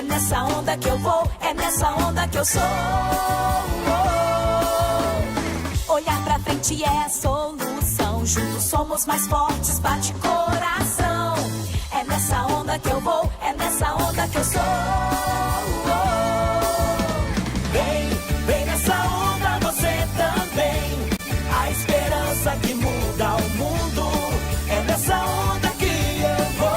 nessa onda que eu vou, é nessa onda que eu sou. Olhar pra frente é a solução. Juntos somos mais fortes, bate coração. É nessa onda que eu vou, é nessa onda que eu sou. Vem nessa onda você também. A esperança que muda o mundo. É nessa onda que eu vou.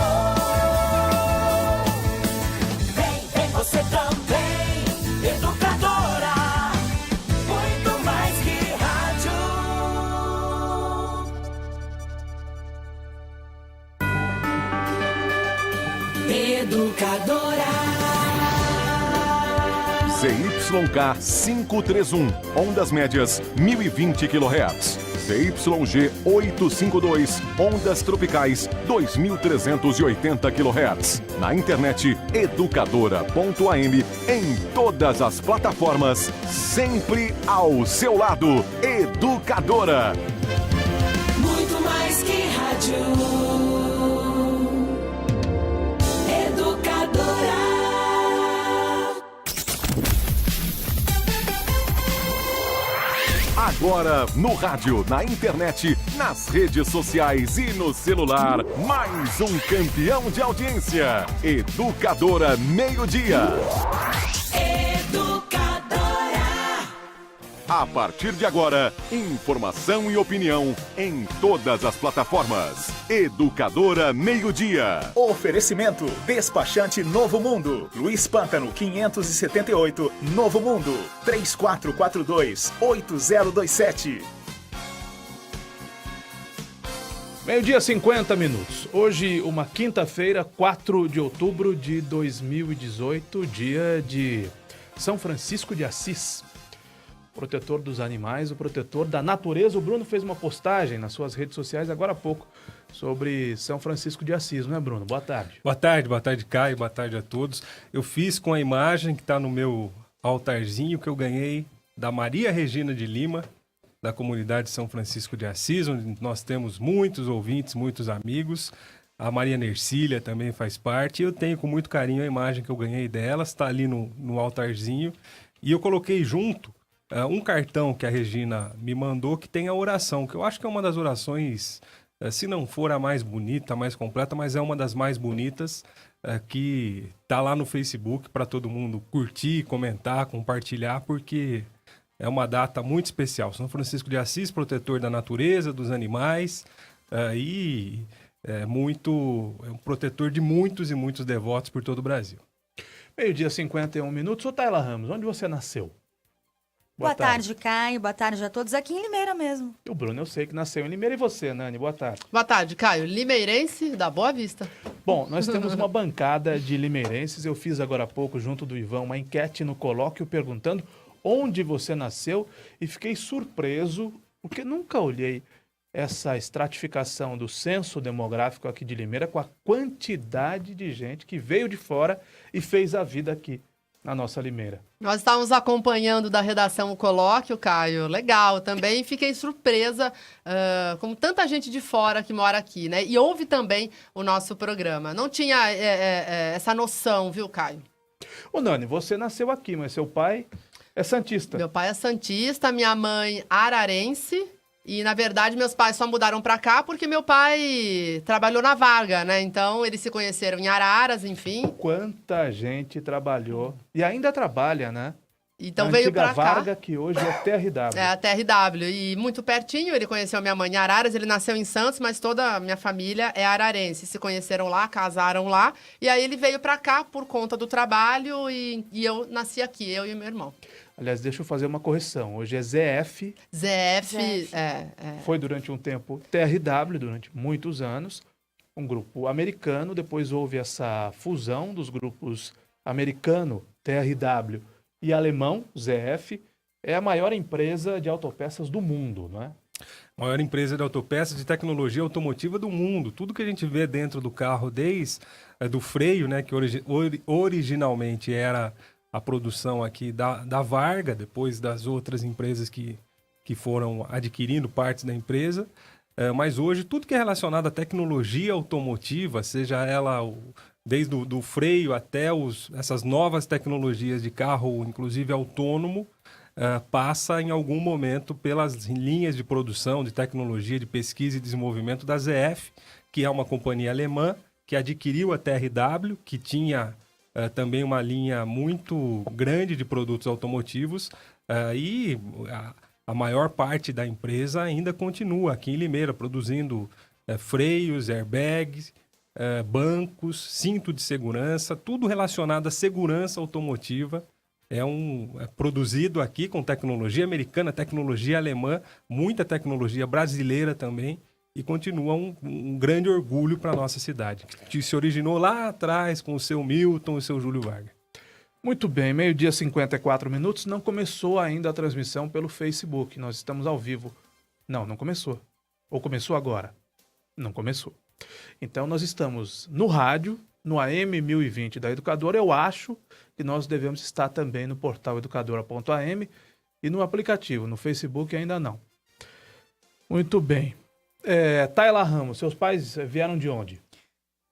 Vem você também. Educadora, muito mais que rádio. Educadora. ZYK 531, ondas médias 1020 kHz. ZYG 852, ondas tropicais 2380 kHz. Na internet educadora.am, em todas as plataformas, sempre ao seu lado. Educadora. Muito mais que rádio. Educadora. Agora, no rádio, na internet, nas redes sociais e no celular, mais um campeão de audiência. Educadora Meio-Dia. Educadora. A partir de agora, informação e opinião em todas as plataformas. Educadora Meio-Dia. Oferecimento Despachante Novo Mundo. Luiz Pântano 578, Novo Mundo. 3442-8027. Meio-dia, 50 minutos. Hoje, uma quinta-feira, 4 de outubro de 2018, dia de São Francisco de Assis. Protetor dos animais, o protetor da natureza. O Bruno fez uma postagem nas suas redes sociais agora há pouco sobre São Francisco de Assis, não é, Bruno? Boa tarde. Boa tarde, Caio. Boa tarde a todos. Eu fiz com a imagem que está no meu altarzinho que eu ganhei da Maria Regina de Lima, da comunidade São Francisco de Assis, onde nós temos muitos ouvintes, muitos amigos. A Maria Nercília também faz parte. Eu tenho com muito carinho a imagem que eu ganhei dela, está ali no altarzinho. E eu coloquei junto um cartão que a Regina me mandou que tem a oração, que eu acho que é uma das orações, se não for a mais bonita, a mais completa, mas é uma das mais bonitas, que tá lá no Facebook para todo mundo curtir, comentar, compartilhar, porque é uma data muito especial. São Francisco de Assis, protetor da natureza, dos animais, e é um protetor de muitos e muitos devotos por todo o Brasil. Meio-dia, 51 minutos. Ô, Tayla Ramos, onde você nasceu? Boa tarde, Caio. Boa tarde a todos. Aqui em Limeira mesmo. O Bruno, eu sei que nasceu em Limeira. E você, Nani? Boa tarde. Boa tarde, Caio. Limeirense da Boa Vista. Bom, nós temos uma bancada de limeirenses. Eu fiz agora há pouco, junto do Ivan, uma enquete no colóquio perguntando onde você nasceu e fiquei surpreso, porque nunca olhei essa estratificação do censo demográfico aqui de Limeira com a quantidade de gente que veio de fora e fez a vida aqui na nossa Limeira. Nós estávamos acompanhando da redação o colóquio, Caio. Legal. Também fiquei surpresa com tanta gente de fora que mora aqui, né? E ouve também o nosso programa. Não tinha essa noção, viu, Caio? Ô, Nani, você nasceu aqui, mas seu pai é santista. Meu pai é santista, minha mãe ararense. E, na verdade, meus pais só mudaram pra cá porque meu pai trabalhou na Varga, né? Então, eles se conheceram em Araras, enfim. Quanta gente trabalhou e ainda trabalha, né? Então, veio pra cá. Varga, que hoje é TRW. É, a TRW. E muito pertinho, ele conheceu minha mãe em Araras. Ele nasceu em Santos, mas toda a minha família é ararense. Se conheceram lá, casaram lá. E aí, ele veio pra cá por conta do trabalho e eu nasci aqui, eu e meu irmão. Aliás, deixa eu fazer uma correção. Hoje é ZF. ZF. Foi durante um tempo TRW, durante muitos anos. Um grupo americano. Depois houve essa fusão dos grupos americano, TRW, e alemão, ZF. É a maior empresa de autopeças do mundo, não é? Maior empresa de autopeças de tecnologia automotiva do mundo. Tudo que a gente vê dentro do carro, desde do freio, né, que originalmente era a produção aqui da Varga, depois das outras empresas que foram adquirindo partes da empresa. Mas hoje, tudo que é relacionado à tecnologia automotiva, seja ela desde do freio até essas novas tecnologias de carro, inclusive autônomo, passa em algum momento pelas linhas de produção, de tecnologia, de pesquisa e desenvolvimento da ZF, que é uma companhia alemã que adquiriu a TRW, que tinha também uma linha muito grande de produtos automotivos, e a maior parte da empresa ainda continua aqui em Limeira, produzindo freios, airbags, bancos, cinto de segurança, tudo relacionado à segurança automotiva. É produzido aqui com tecnologia americana, tecnologia alemã, muita tecnologia brasileira também, e continua um grande orgulho para a nossa cidade, que se originou lá atrás com o seu Milton e o seu Júlio Vargas. Muito bem, 12h54, não começou ainda a transmissão pelo Facebook, nós estamos ao vivo. Não começou. Ou começou agora? Não começou. Então nós estamos no rádio, no AM 1020 da Educadora. Eu acho que nós devemos estar também no portal educadora.am e no aplicativo, no Facebook ainda não. Muito bem. Tayla Ramos, seus pais vieram de onde?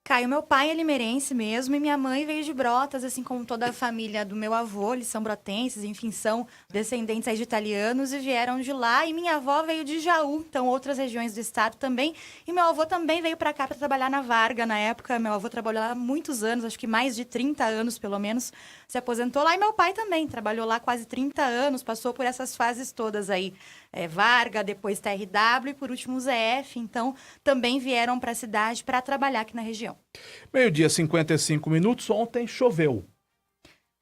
Caio, meu pai é limeirense mesmo e minha mãe veio de Brotas, assim como toda a família do meu avô, eles são brotenses, enfim, são descendentes aí de italianos e vieram de lá. E minha avó veio de Jaú, então outras regiões do estado também. E meu avô também veio para cá para trabalhar na Varga na época. Meu avô trabalhou lá há muitos anos, acho que mais de 30 anos pelo menos, se aposentou lá. E meu pai também trabalhou lá quase 30 anos, passou por essas fases todas aí. Varga, depois TRW e por último ZF, então também vieram para a cidade para trabalhar aqui na região. 12h55, ontem choveu.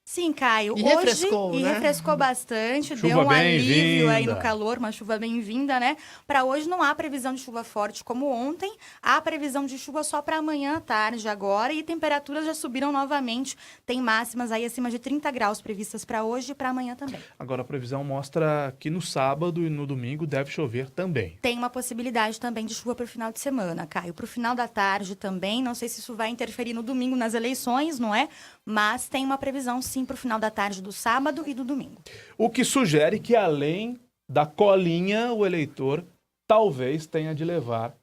Sim, Caio. E hoje, refrescou, né? refrescou bastante, Chuva deu um alívio bem-vinda. aí no calor, uma chuva bem-vinda, né? Para hoje não há previsão de chuva forte como ontem, há previsão de chuva só para amanhã à tarde agora e temperaturas já subiram novamente, tem máximas aí acima de 30 graus previstas para hoje e para amanhã também. Agora a previsão mostra que no sábado e no domingo deve chover também. Tem uma possibilidade também de chuva para o final de semana, Caio. Para o final da tarde também, não sei se isso vai interferir no domingo nas eleições, não é? Mas tem uma previsão sim para o final da tarde do sábado e do domingo. O que sugere que além da colinha, o eleitor talvez tenha de levar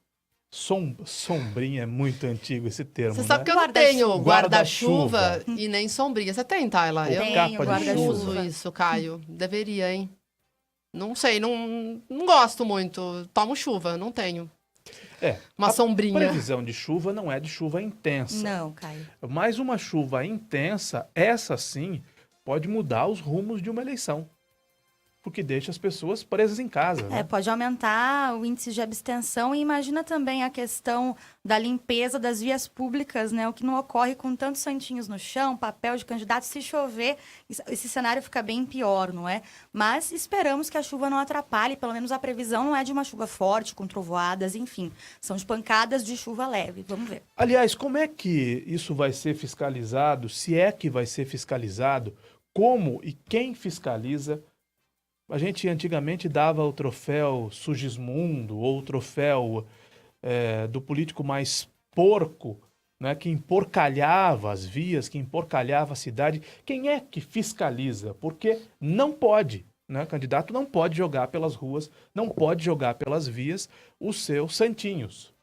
sombrinha, é muito antigo esse termo, Você sabe né? que eu não tenho Guarda-chuva. guarda-chuva e nem sombrinha. Você tem, Tayla? Eu Tenho capa de guarda-chuva. não uso isso, Caio. Deveria, hein? Não sei, não gosto muito. Tomo chuva, não tenho. Uma sombrinha. A previsão de chuva não é de chuva intensa. Não, Caio. Mas uma chuva intensa, essa sim, pode mudar os rumos de uma eleição. Porque deixa as pessoas presas em casa. Né? Pode aumentar o índice de abstenção e imagina também a questão da limpeza das vias públicas, né? O que não ocorre com tantos santinhos no chão, papel de candidato. Se chover, esse cenário fica bem pior, não é? Mas esperamos que a chuva não atrapalhe, pelo menos a previsão não é de uma chuva forte, com trovoadas, enfim. São de pancadas de chuva leve, vamos ver. Aliás, como é que isso vai ser fiscalizado? Se é que vai ser fiscalizado, como e quem fiscaliza? A gente antigamente dava o troféu Sugismundo ou o troféu do político mais porco, né, que emporcalhava as vias, que emporcalhava a cidade. Quem é que fiscaliza? Porque não pode, né, candidato não pode jogar pelas ruas, não pode jogar pelas vias os seus santinhos.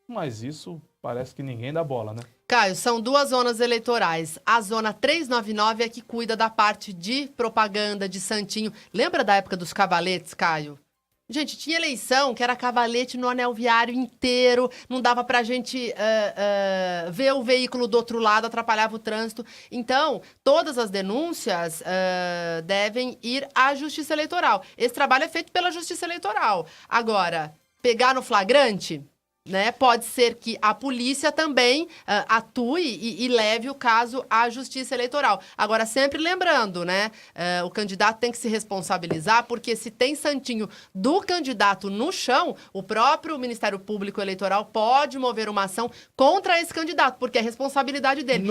Mas isso parece que ninguém dá bola, né? Caio, são 2 zonas eleitorais. A zona 399 é que cuida da parte de propaganda, de santinho. Lembra da época dos cavaletes, Caio? Gente, tinha eleição que era cavalete no anel viário inteiro, não dava pra gente ver o veículo do outro lado, atrapalhava o trânsito. Então, todas as denúncias devem ir à Justiça Eleitoral. Esse trabalho é feito pela Justiça Eleitoral. Agora, pegar no flagrante... Né? Pode ser que a polícia também atue e leve o caso à Justiça Eleitoral. Agora, sempre lembrando, né? O candidato tem que se responsabilizar, porque se tem santinho do candidato no chão, o próprio Ministério Público Eleitoral pode mover uma ação contra esse candidato, porque é responsabilidade dele.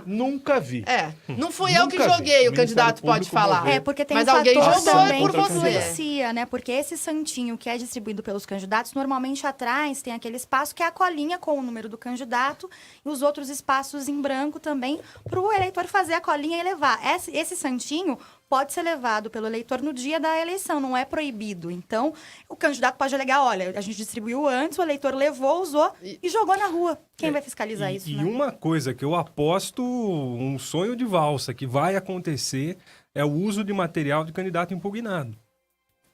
Nunca vi. Não fui eu que joguei, o candidato pode falar. Porque tem Mas um alguém fator jogou também por que você. influencia, né? Porque esse santinho que é distribuído pelos candidatos, normalmente atrás tem a aquele espaço, que é a colinha com o número do candidato e os outros espaços em branco também, para o eleitor fazer a colinha e levar. Esse santinho pode ser levado pelo eleitor no dia da eleição, não é proibido. Então, o candidato pode alegar, olha, a gente distribuiu antes, o eleitor levou, usou e jogou na rua. Quem vai fiscalizar isso, né? E uma coisa que eu aposto, um sonho de valsa que vai acontecer, é o uso de material de candidato impugnado.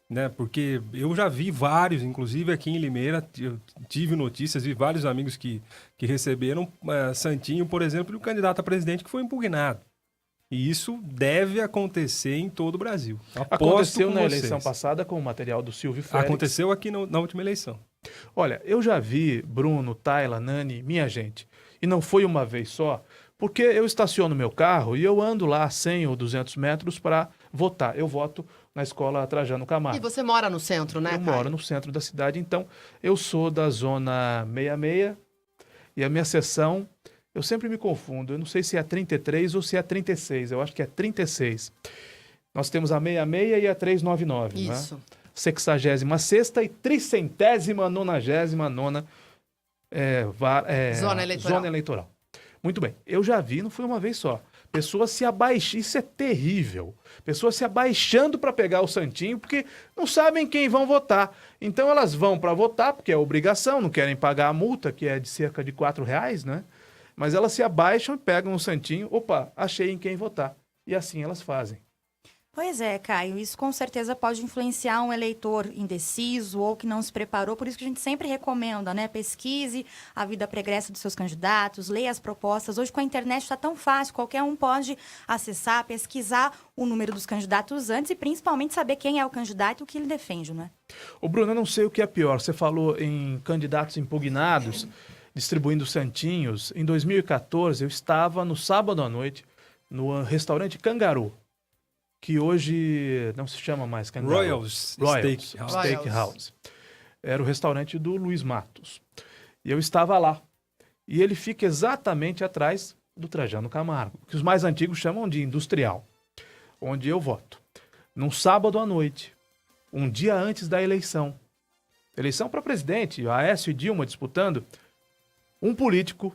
Né? Porque eu já vi vários, inclusive aqui em Limeira, eu tive notícias, vi vários amigos que receberam santinho, por exemplo, de um candidato a presidente que foi impugnado. E isso deve acontecer em todo o Brasil. Aconteceu na eleição passada com o material do Silvio Félix. Aconteceu aqui na última eleição. Olha, eu já vi Bruno, Tayla, Nani, minha gente, e não foi uma vez só, porque eu estaciono meu carro e eu ando lá 100 ou 200 metros para votar. Eu voto na escola Trajano Camargo. E você mora no centro, né, Eu Caio? moro no centro da cidade, então eu sou da zona 66 e a minha seção, eu sempre me confundo, eu não sei se é 33 ou se é 36, eu acho que é 36. Nós temos a 66 e a 399, Isso. né? 66ª e 399ª zona eleitoral. Muito bem, eu já vi, não foi uma vez só. Pessoas se abaixando, isso é terrível. Pessoas se abaixando para pegar o santinho porque não sabem quem vão votar. Então elas vão para votar, porque é obrigação, não querem pagar a multa, que é de cerca de R$4, né? Mas elas se abaixam e pegam o santinho, opa, achei em quem votar. E assim elas fazem. Pois é, Caio, isso com certeza pode influenciar um eleitor indeciso ou que não se preparou, por isso que a gente sempre recomenda, né? Pesquise a vida pregressa dos seus candidatos, leia as propostas. Hoje com a internet está tão fácil, qualquer um pode acessar, pesquisar o número dos candidatos antes e principalmente saber quem é o candidato e o que ele defende, né? Ô Bruno, eu não sei o que é pior, você falou em candidatos impugnados, distribuindo santinhos. Em 2014, eu estava no sábado à noite no restaurante Cangaru, que hoje não se chama mais Cangaru. Royals Steakhouse. Era o restaurante do Luiz Matos. E eu estava lá. E ele fica exatamente atrás do Trajano Camargo, que os mais antigos chamam de industrial, onde eu voto. Num sábado à noite, um dia antes da eleição. Eleição para presidente, Aécio e Dilma disputando. Um político,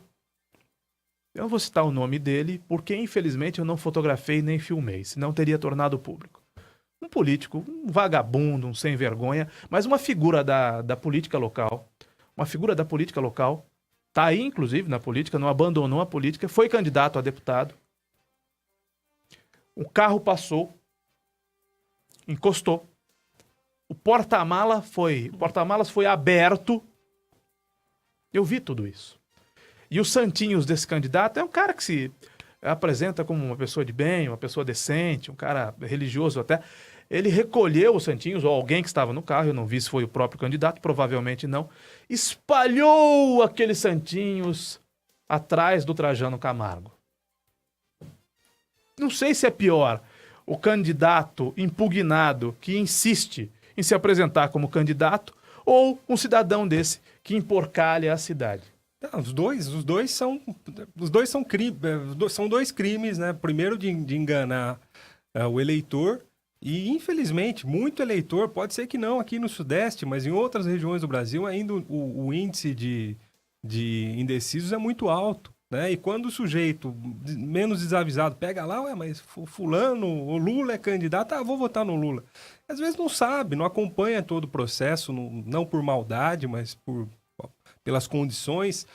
eu não vou citar o nome dele, porque infelizmente eu não fotografei nem filmei, senão teria tornado público. Um político, um vagabundo, um sem vergonha, mas uma figura da política local. Uma figura da política local. Está aí, inclusive, na política, não abandonou a política, foi candidato a deputado. Um carro passou, encostou. O porta-malas foi aberto. Eu vi tudo isso. E os santinhos desse candidato é um cara que se apresenta como uma pessoa de bem, uma pessoa decente, um cara religioso até. Ele recolheu os santinhos, ou alguém que estava no carro, eu não vi se foi o próprio candidato, provavelmente não, espalhou aqueles santinhos atrás do Trajano Camargo. Não sei se é pior o candidato impugnado que insiste em se apresentar como candidato ou um cidadão desse que emporcalha a cidade. Não, os dois são dois crimes, né? Primeiro de enganar o eleitor e, infelizmente, muito eleitor, pode ser que não aqui no Sudeste, mas em outras regiões do Brasil ainda o índice de indecisos é muito alto, né? E quando o sujeito menos desavisado pega lá, ué, mas fulano, o Lula é candidato, vou votar no Lula. Às vezes não sabe, não acompanha todo o processo, não por maldade, mas pelas condições,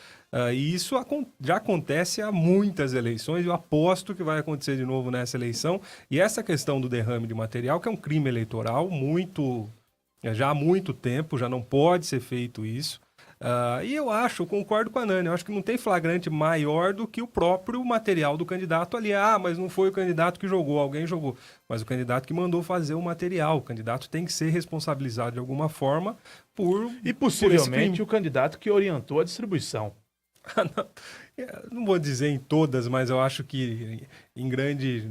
e isso já acontece há muitas eleições, eu aposto que vai acontecer de novo nessa eleição, e essa questão do derrame de material, que é um crime eleitoral já há muito tempo, já não pode ser feito isso, e eu concordo com a Nani, eu acho que não tem flagrante maior do que o próprio material do candidato ali. Mas não foi o candidato que jogou, alguém jogou. Mas o candidato que mandou fazer o material. O candidato tem que ser responsabilizado de alguma forma E possivelmente o candidato que orientou a distribuição. Não vou dizer em todas, mas eu acho que em grande,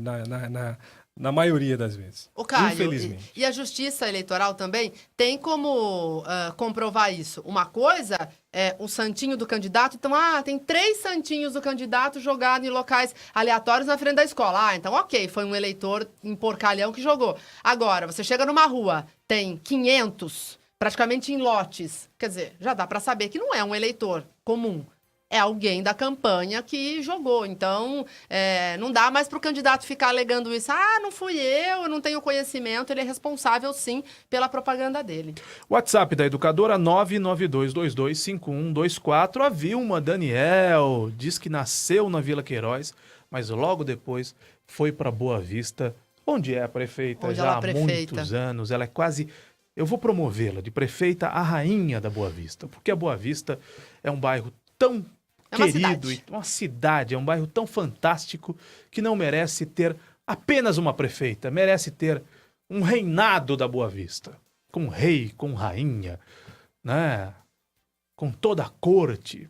na maioria das vezes. O Caio, infelizmente. E a Justiça Eleitoral também tem como comprovar isso. Uma coisa é o santinho do candidato. Então, tem 3 santinhos do candidato jogados em locais aleatórios na frente da escola. Então, ok, foi um eleitor em porcalhão que jogou. Agora, você chega numa rua, tem 500, praticamente em lotes. Quer dizer, já dá para saber que não é um eleitor comum. É alguém da campanha que jogou. Então, não dá mais para o candidato ficar alegando isso. Ah, não fui eu não tenho conhecimento. Ele é responsável, sim, pela propaganda dele. WhatsApp da Educadora 992225124. A Vilma Daniel diz que nasceu na Vila Queiroz, mas logo depois foi para Boa Vista, onde é a prefeita Onde já ela é há prefeita. muitos anos. Ela é quase... Eu vou promovê-la de prefeita a rainha da Boa Vista, porque a Boa Vista é um bairro tão querido, uma cidade, é um bairro tão fantástico que não merece ter apenas uma prefeita, merece ter um reinado da Boa Vista, com rei, com rainha, né? Com toda a corte.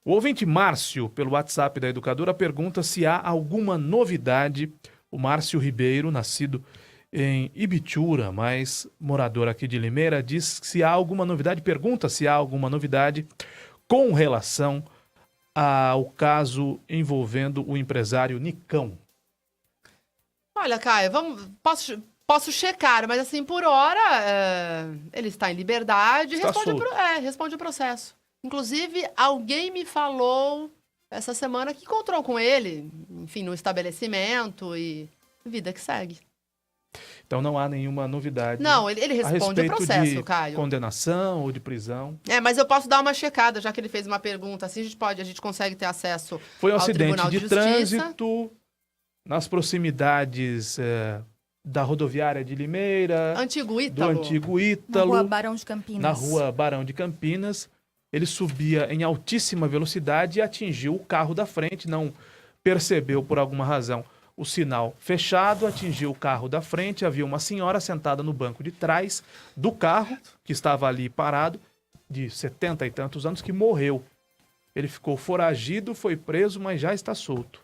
O ouvinte Márcio, pelo WhatsApp da Educadora, pergunta se há alguma novidade. O Márcio Ribeiro, nascido em Ibitura, mas morador aqui de Limeira, diz se há alguma novidade, pergunta se há alguma novidade com relação ao caso envolvendo o empresário Nicão. Olha, Caio, posso checar, mas assim, por hora, ele está em liberdade e Está responde o processo. Inclusive, alguém me falou essa semana que encontrou com ele, enfim, no estabelecimento e vida que segue. Então não há nenhuma novidade. Não, ele a responde o respeito processo, de Caio. condenação ou de prisão. Mas eu posso dar uma checada, já que ele fez uma pergunta. Assim a gente consegue ter acesso Foi um ao acidente Tribunal de Justiça. trânsito nas proximidades da rodoviária de Limeira, Antigo do Ítalo. antigo Na Ítalo, rua Barão de Campinas. na rua Barão de Campinas. Ele subia em altíssima velocidade e atingiu o carro da frente, não percebeu por alguma razão o sinal fechado, atingiu o carro da frente, havia uma senhora sentada no banco de trás do carro, que estava ali parado, de 70 e tantos anos, que morreu. Ele ficou foragido, foi preso, mas já está solto.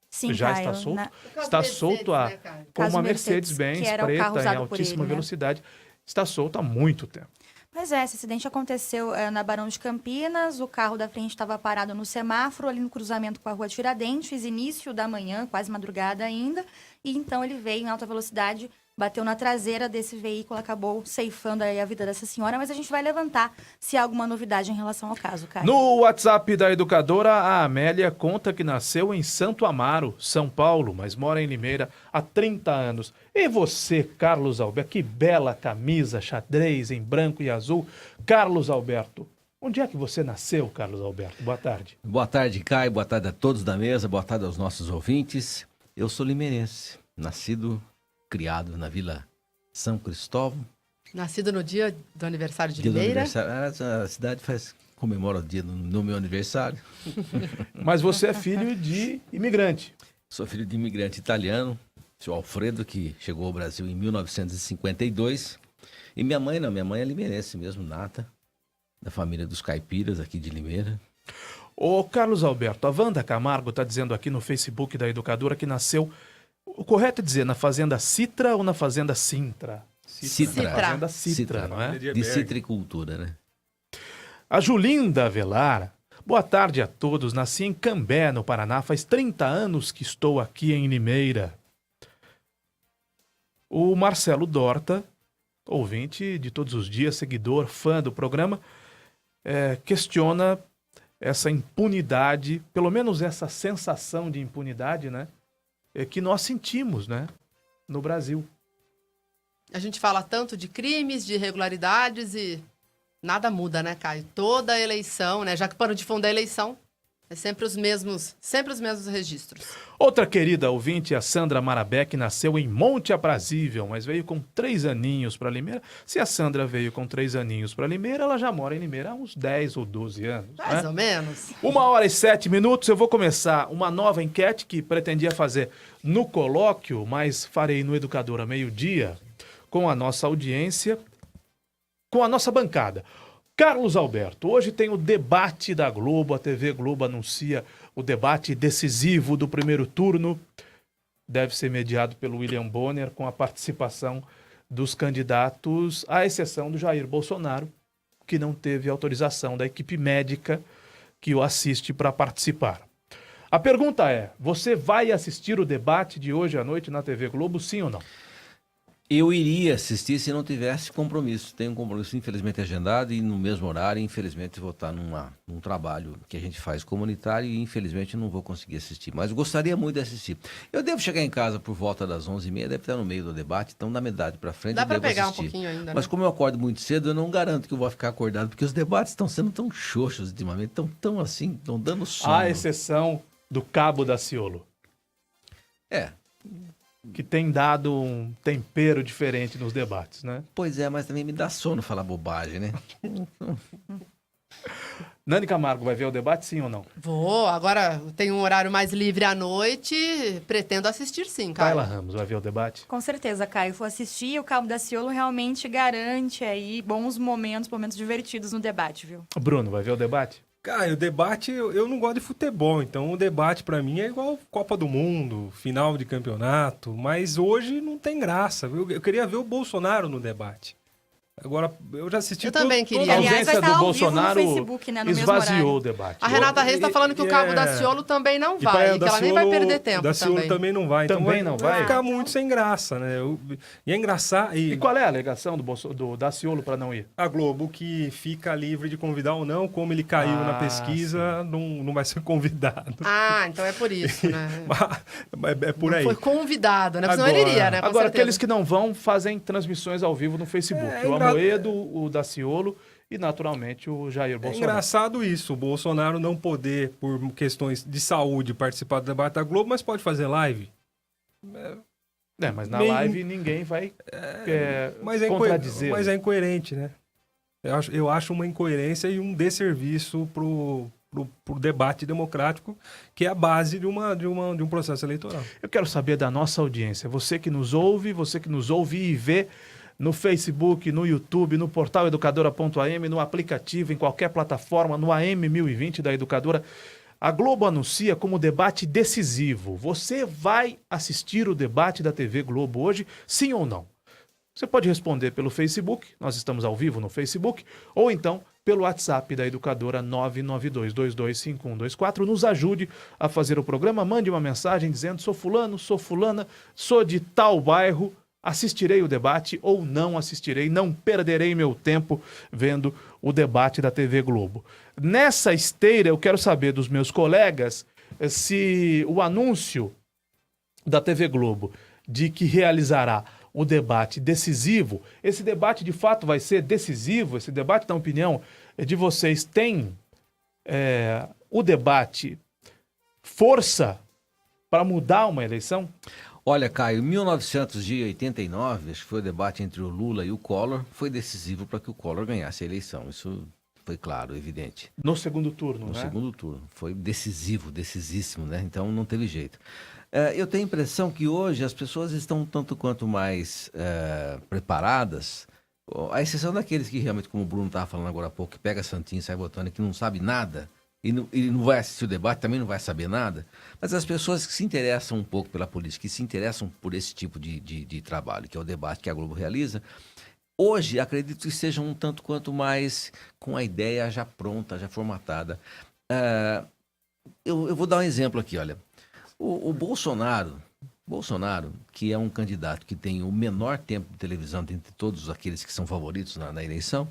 Sim, Já Caio, está solto? na- Está solto né, Caio? com Caso uma Mercedes, Mercedes-Benz que era o carro preta em usado por altíssima ele, né? velocidade. Está solto há muito tempo. Pois é, esse acidente aconteceu na Barão de Campinas, o carro da frente estava parado no semáforo, ali no cruzamento com a rua Tiradentes, início da manhã, quase madrugada ainda, e então ele veio em alta velocidade, bateu na traseira desse veículo, acabou ceifando aí a vida dessa senhora, mas a gente vai levantar se há alguma novidade em relação ao caso, Caio. No WhatsApp da Educadora, a Amélia conta que nasceu em Santo Amaro, São Paulo, mas mora em Limeira há 30 anos. E você, Carlos Alberto, que bela camisa xadrez em branco e azul. Carlos Alberto, onde é que você nasceu, Carlos Alberto? Boa tarde. Boa tarde, Caio. Boa tarde a todos da mesa. Boa tarde aos nossos ouvintes. Eu sou limeirense, criado na Vila São Cristóvão. Nascido no dia do aniversário de Dia do Limeira. aniversário. A cidade comemora o dia do meu aniversário. Mas você é filho de imigrante. Sou filho de imigrante italiano, seu Alfredo, que chegou ao Brasil em 1952. E minha mãe é limeirense mesmo, nata, da família dos caipiras aqui de Limeira. Ô, Carlos Alberto, a Wanda Camargo está dizendo aqui no Facebook da Educadora que nasceu, o correto é dizer, na Fazenda Citra ou na Fazenda Sintra? Citra. Fazenda Citra, não é? De citricultura, né? A Julinda Avelar. Boa tarde a todos. Nasci em Cambé, no Paraná. Faz 30 anos que estou aqui em Limeira. O Marcelo Dorta, ouvinte de todos os dias, seguidor, fã do programa, questiona essa impunidade, pelo menos essa sensação de impunidade, né? Que nós sentimos, né? No Brasil. A gente fala tanto de crimes, de irregularidades e nada muda, né, Caio? Toda eleição, né? Já que o pano de fundo é eleição, é sempre os mesmos registros. Outra querida ouvinte, a Sandra Marabé, que nasceu em Monte Aprazível, mas veio com 3 aninhos para Limeira. Se a Sandra veio com 3 aninhos para Limeira, ela já mora em Limeira há uns 10 ou 12 anos. Mais né? ou menos. 1h07. Eu vou começar uma nova enquete que pretendia fazer no colóquio, mas farei no Educadora meio-dia, com a nossa audiência, com a nossa bancada. Carlos Alberto, hoje tem o debate da Globo, a TV Globo anuncia o debate decisivo do primeiro turno, deve ser mediado pelo William Bonner, com a participação dos candidatos, à exceção do Jair Bolsonaro, que não teve autorização da equipe médica que o assiste para participar. A pergunta é, você vai assistir o debate de hoje à noite na TV Globo, sim ou não? Eu iria assistir se não tivesse compromisso. Tenho um compromisso, infelizmente, agendado e no mesmo horário, infelizmente, vou estar num trabalho que a gente faz comunitário e, infelizmente, não vou conseguir assistir. Mas gostaria muito de assistir. Eu devo chegar em casa por volta das 11h30, deve estar no meio do debate, então dá metade para frente. Dá para devo pegar assistir. um pouquinho ainda, Mas né? como eu acordo muito cedo, eu não garanto que eu vou ficar acordado, porque os debates estão sendo tão xoxos ultimamente, tão assim, estão dando sono. À exceção do Cabo Daciolo, É, que tem dado um tempero diferente nos debates, né? pois é, mas também me dá sono falar bobagem, né? Nani Camargo vai ver o debate, sim ou não? Vou, agora tem um horário mais livre à noite, pretendo assistir sim, Caio. Carla Ramos vai ver o debate? Com certeza, Caio. Vou assistir. O Cabo Daciolo realmente garante aí bons momentos divertidos no debate, viu? Bruno vai ver o debate? Cara, o debate, eu não gosto de futebol, então o debate pra mim é igual Copa do Mundo, final de campeonato, mas hoje não tem graça. Eu queria ver o Bolsonaro no debate. Agora, eu já assisti Eu também queria. A Aliás, vai ausência estar do ao vivo no Bolsonaro Facebook, né, no mesmo esvaziou horário. o debate. A Renata Reis está falando que o Cabo Daciolo também não vai, e que ela nem vai perder tempo Daciolo também não vai. Então Também não vai? ficar muito sem graça, né? E é engraçado. E qual é a alegação do Daciolo para não ir? A Globo, que fica livre de convidar ou não, como ele caiu na pesquisa, não vai ser convidado. Ah, então é por isso, né? É por aí. Foi convidado, né? Porque senão Agora- ele iria, né? Com Agora, certeza. aqueles que não vão fazem transmissões ao vivo no Facebook. É, o engra- Amoedo, o Daciolo e, naturalmente, o Jair É Bolsonaro. engraçado isso, o Bolsonaro não poder, por questões de saúde, participar do debate da Globo, mas pode fazer live. Mas na Meio- live ninguém vai Mas é, contradizer. mas é incoerente, né? Eu acho uma incoerência e um desserviço pro debate democrático, que é a base de um processo eleitoral. Eu quero saber da nossa audiência. Você que nos ouve e vê no Facebook, no YouTube, no portal educadora.am, no aplicativo, em qualquer plataforma, no AM 1020 da Educadora. A Globo anuncia como debate decisivo. Você vai assistir o debate da TV Globo hoje, sim ou não? Você pode responder pelo Facebook, nós estamos ao vivo no Facebook, ou então pelo WhatsApp da Educadora 992225124. Nos ajude a fazer o programa, mande uma mensagem dizendo: sou fulano, sou fulana, sou de tal bairro, assistirei o debate ou não assistirei, não perderei meu tempo vendo o debate da TV Globo. Nessa esteira, eu quero saber dos meus colegas se o anúncio da TV Globo de que realizará o debate decisivo, esse debate de fato vai ser decisivo, esse debate, na opinião de vocês, tem o debate força para mudar uma eleição? Olha, Caio, em 1989, acho que foi o debate entre o Lula e o Collor, foi decisivo para que o Collor ganhasse a eleição. Isso foi claro, evidente. No segundo turno, No né? segundo turno. Foi decisivo, decisíssimo, né? Então não teve jeito. Eu tenho a impressão que hoje as pessoas estão tanto quanto mais preparadas, à exceção daqueles que realmente, como o Bruno estava falando agora há pouco, que pega santinho, sai botando e que não sabe nada, e não vai assistir o debate, também não vai saber nada. Mas as pessoas que se interessam um pouco pela política, que se interessam por esse tipo de trabalho, que é o debate que a Globo realiza, hoje acredito que sejam um tanto quanto mais com a ideia já pronta, já formatada. Eu vou dar um exemplo aqui, olha. O Bolsonaro, que é um candidato que tem o menor tempo de televisão dentre todos aqueles que são favoritos na eleição,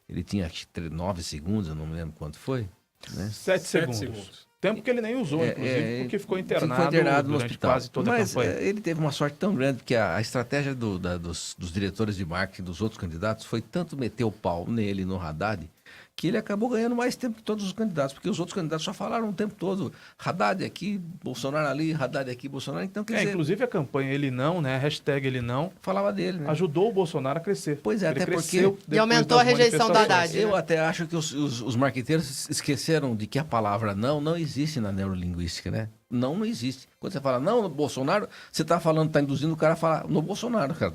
ele tinha acho que 9 segundos, eu não me lembro quanto foi, né? 7 segundos. Tempo que ele nem usou, inclusive, porque ficou internado, no durante hospital. quase toda a Mas campanha. ele teve uma sorte tão grande, porque a estratégia dos diretores de marketing dos outros candidatos foi tanto meter o pau nele, no Haddad, que ele acabou ganhando mais tempo que todos os candidatos, porque os outros candidatos só falaram o tempo todo, Haddad aqui, Bolsonaro ali, Haddad aqui, Bolsonaro, então quer dizer, Inclusive a campanha Ele Não, né? Hashtag Ele Não, falava dele, né? ajudou o Bolsonaro a crescer. Pois é, Ele até porque- cresceu E depois aumentou das a rejeição do manifestações. Haddad. Eu até acho que os marqueteiros esqueceram de que a palavra não existe na neurolinguística, né? Não existe. Quando você fala não no Bolsonaro, você está falando, está induzindo o cara a falar no Bolsonaro, cara.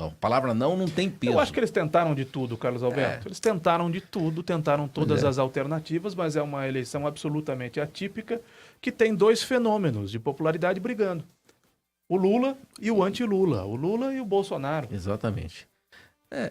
A palavra não tem peso. Eu acho que eles tentaram de tudo, Carlos Alberto. Eles tentaram de tudo, tentaram todas as alternativas, mas é uma eleição absolutamente atípica que tem dois fenômenos de popularidade brigando. O Lula e o anti-Lula. O Lula e o Bolsonaro. Exatamente.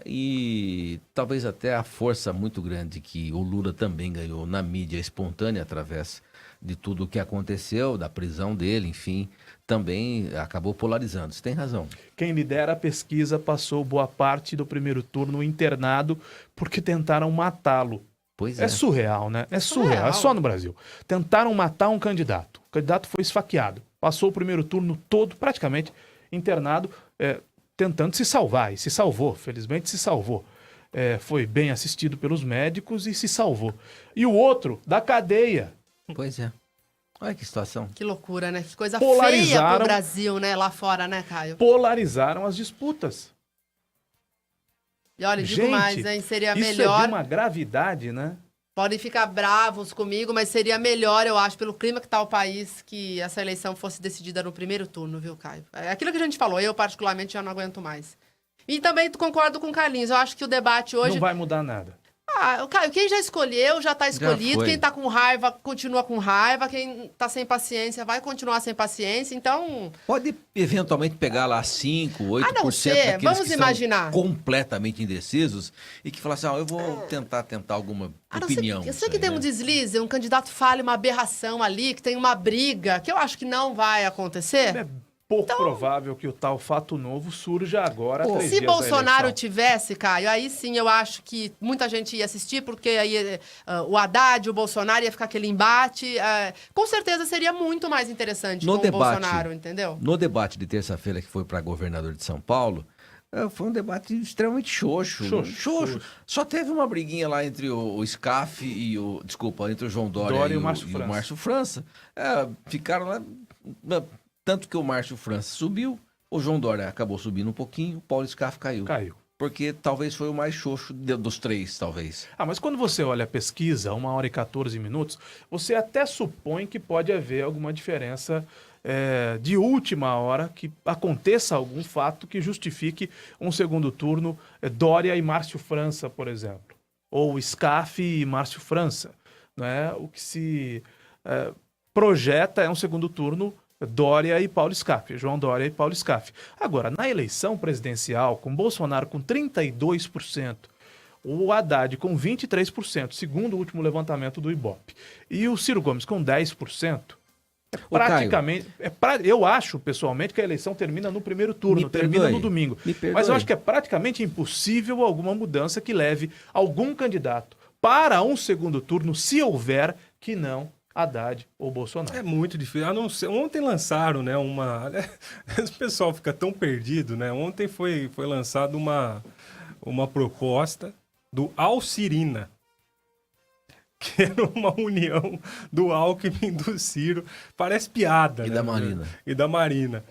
E talvez até a força muito grande que o Lula também ganhou na mídia espontânea através de tudo o que aconteceu, da prisão dele, enfim, também acabou polarizando. Você tem razão. Quem lidera a pesquisa passou boa parte do primeiro turno internado porque tentaram matá-lo. Pois É surreal, né? É surreal. É só no Brasil. Tentaram matar um candidato. O candidato foi esfaqueado. Passou o primeiro turno todo, praticamente, internado, tentando se salvar. E se salvou. Felizmente se salvou. Foi bem assistido pelos médicos e se salvou. E o outro, da cadeia. Pois é. Olha que situação. Que loucura, né? Que coisa feia Polarizaram- pro Brasil, né? Lá fora, né, Caio? Polarizaram as disputas. E olha, digo Gente, mais, hein? Seria isso melhor. é de uma gravidade, né? Podem ficar bravos comigo, mas seria melhor, eu acho, pelo clima que tá o país, que essa eleição fosse decidida no primeiro turno, viu, Caio? É aquilo que a gente falou, eu particularmente já não aguento mais. E também concordo com o Carlinhos, eu acho que o debate hoje... Não vai mudar nada. Caio, quem já escolheu, já tá escolhido, foi. quem tá com raiva, continua com raiva, quem tá sem paciência, vai continuar sem paciência, então... Pode eventualmente pegar lá 5, 8% A não ser, daqueles vamos que imaginar. são completamente indecisos e que falam assim, eu vou tentar alguma A não ser- opinião. eu sei nisso que aí, tem um né? deslize, um candidato fale uma aberração ali, que tem uma briga, que eu acho que não vai acontecer. É pouco provável que o tal fato novo surja agora. Pô, 3 Se dias da Bolsonaro eleição. tivesse, Caio, aí sim eu acho que muita gente ia assistir, porque aí o Haddad, o Bolsonaro ia ficar aquele embate. Com certeza seria muito mais interessante No com o debate. Bolsonaro, entendeu? No debate de terça-feira que foi para governador de São Paulo, foi um debate extremamente xoxo. Xoxo. Só teve uma briguinha lá entre o Scaff e entre o João Dória, e o Márcio e França. o Márcio França. Ficaram lá. Tanto que o Márcio França subiu, o João Dória acabou subindo um pouquinho, o Paulo Scaff caiu. Caiu. Porque talvez foi o mais xoxo dos três, talvez. Mas quando você olha a pesquisa, 1h e 14 minutos, você até supõe que pode haver alguma diferença de última hora, que aconteça algum fato que justifique um segundo turno, Dória e Márcio França, por exemplo. Ou Scaff e Márcio França. Né? O que se projeta é um segundo turno Dória e Paulo Scaff, João Dória e Paulo Scaff. Agora, na eleição presidencial, com Bolsonaro com 32%, o Haddad com 23%, segundo o último levantamento do Ibope, e o Ciro Gomes com 10%, praticamente... eu acho, pessoalmente, que a eleição termina no primeiro turno, termina no domingo. Mas eu acho que é praticamente impossível alguma mudança que leve algum candidato para um segundo turno, se houver, que não Haddad ou Bolsonaro. É muito difícil. A não ser, ontem lançaram, né, o pessoal fica tão perdido, né? Ontem foi lançada uma proposta do Alcirina, que era uma união do Alckmin e do Ciro. Parece piada, E né? da Marina. E da Marina.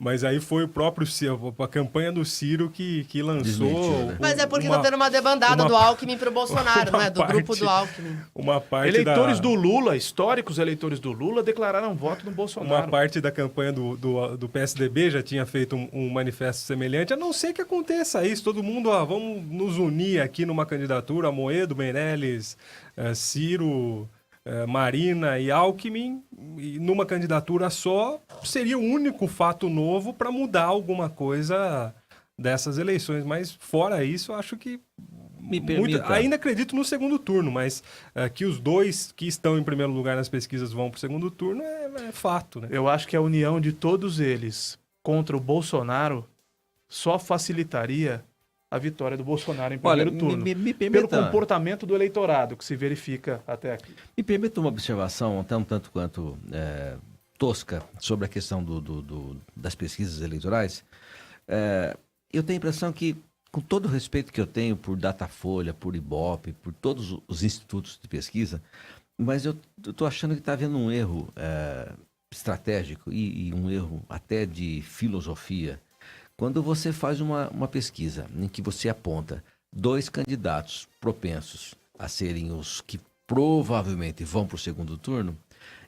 Mas aí foi o próprio Ciro, a campanha do Ciro que lançou... Desmentiu, né? Mas é porque tá tendo uma debandada do Alckmin pro Bolsonaro, uma não é? Do grupo parte- do Alckmin. Uma parte Eleitores da... do Lula, históricos eleitores do Lula, declararam voto no Bolsonaro. Uma parte da campanha do PSDB já tinha feito um manifesto semelhante, a não ser que aconteça isso. Todo mundo, vamos nos unir aqui numa candidatura, Amoedo, Meirelles, Ciro, Marina e Alckmin, e numa candidatura só, seria o único fato novo para mudar alguma coisa dessas eleições. Mas fora isso, eu acho que... Me permita. ainda acredito no segundo turno, mas que os dois que estão em primeiro lugar nas pesquisas vão para o segundo turno é fato, né? Eu acho que a união de todos eles contra o Bolsonaro só facilitaria a vitória do Bolsonaro em primeiro turno. me Pelo permita, comportamento do eleitorado que se verifica até aqui. me permita uma observação até um tanto quanto tosca sobre a questão das pesquisas eleitorais. Eu tenho a impressão que, com todo o respeito que eu tenho por Datafolha, por Ibope, por todos os institutos de pesquisa, mas eu estou achando que está havendo um erro estratégico e um erro até de filosofia. Quando você faz uma pesquisa em que você aponta 2 candidatos propensos a serem os que provavelmente vão para o segundo turno,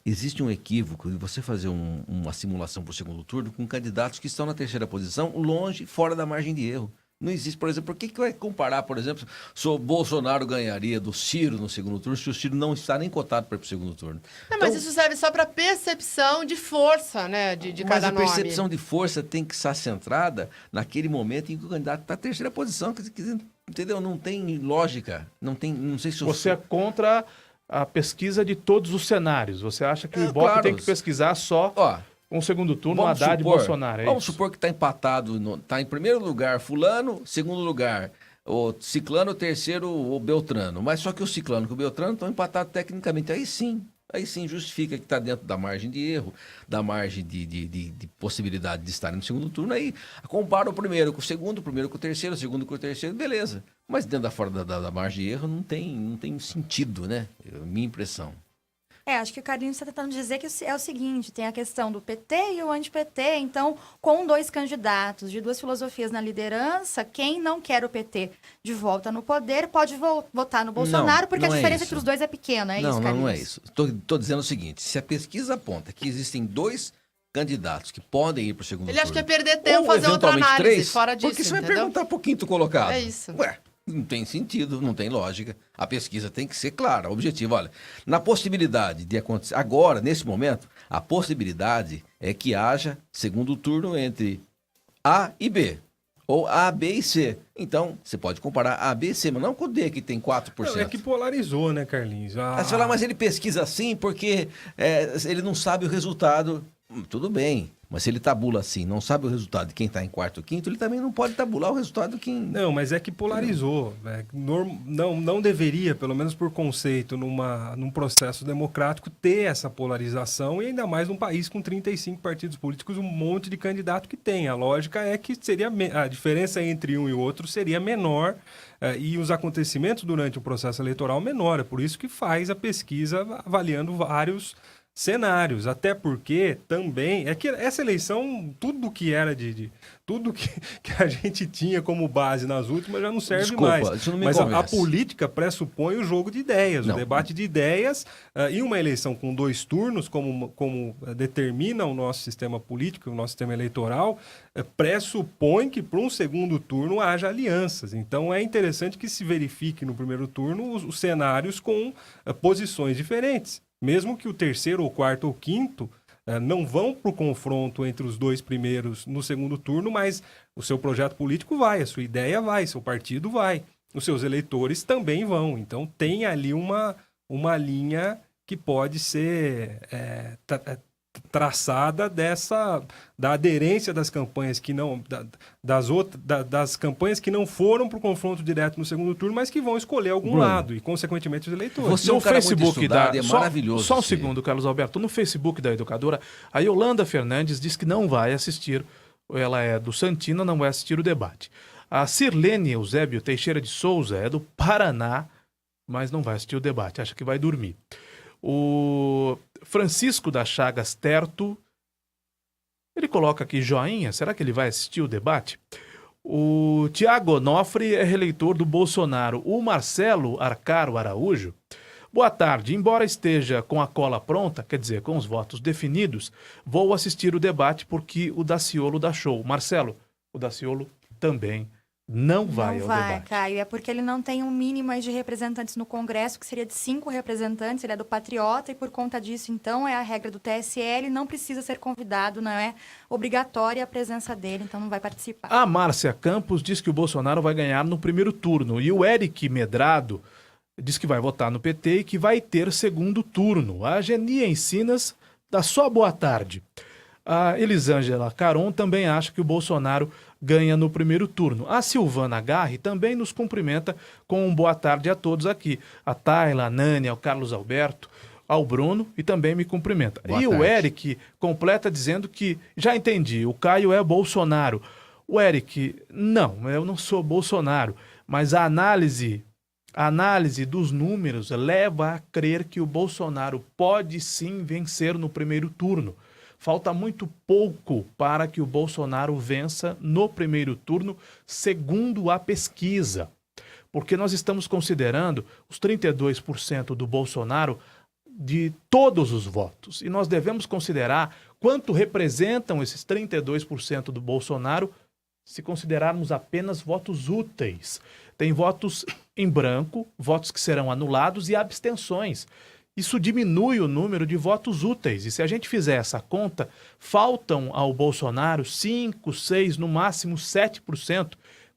existe um equívoco de você fazer uma simulação para o segundo turno com candidatos que estão na terceira posição, longe, fora da margem de erro. Não existe, por exemplo, por que vai comparar, por exemplo, se o Bolsonaro ganharia do Ciro no segundo turno, se o Ciro não está nem cotado para ir para o segundo turno? Não, mas isso serve só para percepção de força, né? De Mas cada a nome. percepção de força tem que estar centrada naquele momento em que o candidato está na terceira posição, entendeu? Não tem lógica, não sei se Você é contra a pesquisa de todos os cenários. Você acha que o Ibope claro. tem que pesquisar só Ó, um segundo turno, vamos Haddad e supor- Bolsonaro? É vamos isso? supor que está empatado, está em primeiro lugar fulano, segundo lugar o ciclano, terceiro o Beltrano. Mas só que o ciclano e o Beltrano estão empatados tecnicamente. Aí sim justifica que está dentro da margem de erro, da margem de possibilidade de estarem no segundo turno. Aí compara o primeiro com o segundo, o primeiro com o terceiro, o segundo com o terceiro, beleza. Mas dentro da margem de erro não tem sentido, né? Minha impressão. Acho que o Carlinhos está tentando dizer que é o seguinte, tem a questão do PT e o anti-PT, então, com 2 candidatos de 2 filosofias na liderança, quem não quer o PT de volta no poder pode votar no Bolsonaro, porque a não é diferença isso. entre os dois é pequena, isso, Carlinhos? Não é isso. Estou dizendo o seguinte, se a pesquisa aponta que existem 2 candidatos que podem ir para o segundo Ele acha que é turno, perder tempo ou fazer outra eventualmente análise 3, fora disso, porque você vai entendeu? perguntar por quinto colocado. É isso. Ué, não tem sentido, não tem lógica. A pesquisa tem que ser clara, objetiva. Olha, na possibilidade de acontecer, agora, nesse momento, a possibilidade é que haja segundo turno entre A e B. Ou A, B e C. Então, você pode comparar A, B e C, mas não com o D, que tem 4%. Não, é que polarizou, né, Carlinhos? Aí você fala, mas ele pesquisa assim porque ele não sabe o resultado. Tudo bem, mas se ele tabula assim, não sabe o resultado de quem está em quarto ou quinto, ele também não pode tabular o resultado de quem... Não, mas é que polarizou. Não deveria, pelo menos por conceito, num processo democrático, ter essa polarização, e ainda mais num país com 35 partidos políticos, um monte de candidato que tem. A lógica é que a diferença entre um e o outro seria menor, e os acontecimentos durante o processo eleitoral menor. É por isso que faz a pesquisa avaliando vários cenários, até porque também é que essa eleição, tudo que era tudo que a gente tinha como base nas últimas já não serve Desculpa, mais. isso não me Mas a convence. política pressupõe o jogo de ideias, Não. o debate de ideias, e uma eleição com 2 turnos, como determina o nosso sistema político, o nosso sistema eleitoral, pressupõe que para um segundo turno haja alianças. Então é interessante que se verifique no primeiro turno os cenários com posições diferentes. Mesmo que o terceiro, ou quarto ou quinto não vão para o confronto entre os 2 primeiros no segundo turno, mas o seu projeto político vai, a sua ideia vai, seu partido vai, os seus eleitores também vão. Então tem ali uma linha que pode ser traçada da aderência das campanhas que não das campanhas que não foram para o confronto direto no segundo turno, mas que vão escolher algum Bruno, lado e consequentemente os eleitores. Você é um No cara muito Facebook estudado, é maravilhoso. Só um esse- segundo, Carlos Alberto. No Facebook da Educadora, a Yolanda Fernandes diz que não vai assistir, ela é do Santina, não vai assistir o debate. A Sirlene Eusébio Teixeira de Souza é do Paraná, mas não vai assistir o debate, acha que vai dormir. O Francisco da Chagas Terto, ele coloca aqui joinha, será que ele vai assistir o debate? O Tiago Onofre é reeleitor do Bolsonaro. O Marcelo Arcaro Araújo, boa tarde, embora esteja com a cola pronta, quer dizer, com os votos definidos, vou assistir o debate porque o Daciolo dá show. Marcelo, o Daciolo também não vai Não ao vai, debate. Caio. É porque ele não tem um mínimo aí de representantes no Congresso, que seria de 5 representantes. Ele é do Patriota e, por conta disso, então, é a regra do TSL. Não precisa ser convidado, não é obrigatória a presença dele, então não vai participar. A Márcia Campos diz que o Bolsonaro vai ganhar no primeiro turno. E o Eric Medrado diz que vai votar no PT e que vai ter segundo turno. A Genia Ensinas dá só boa tarde. A Elisângela Caron também acha que o Bolsonaro ganha no primeiro turno. A Silvana Garri também nos cumprimenta com um boa tarde a todos aqui. A Tayla, a Nani, ao Carlos Alberto, ao Bruno e também me cumprimenta. Boa e o tarde. Eric completa dizendo que, já entendi, o Caio é Bolsonaro. O Eric, não, eu não sou Bolsonaro, mas a análise dos números leva a crer que o Bolsonaro pode sim vencer no primeiro turno. Falta muito pouco para que o Bolsonaro vença no primeiro turno, segundo a pesquisa. Porque nós estamos considerando os 32% do Bolsonaro de todos os votos. E nós devemos considerar quanto representam esses 32% do Bolsonaro se considerarmos apenas votos úteis. Tem votos em branco, votos que serão anulados e abstenções. Isso diminui o número de votos úteis. E se a gente fizer essa conta, faltam ao Bolsonaro 5, 6, no máximo 7%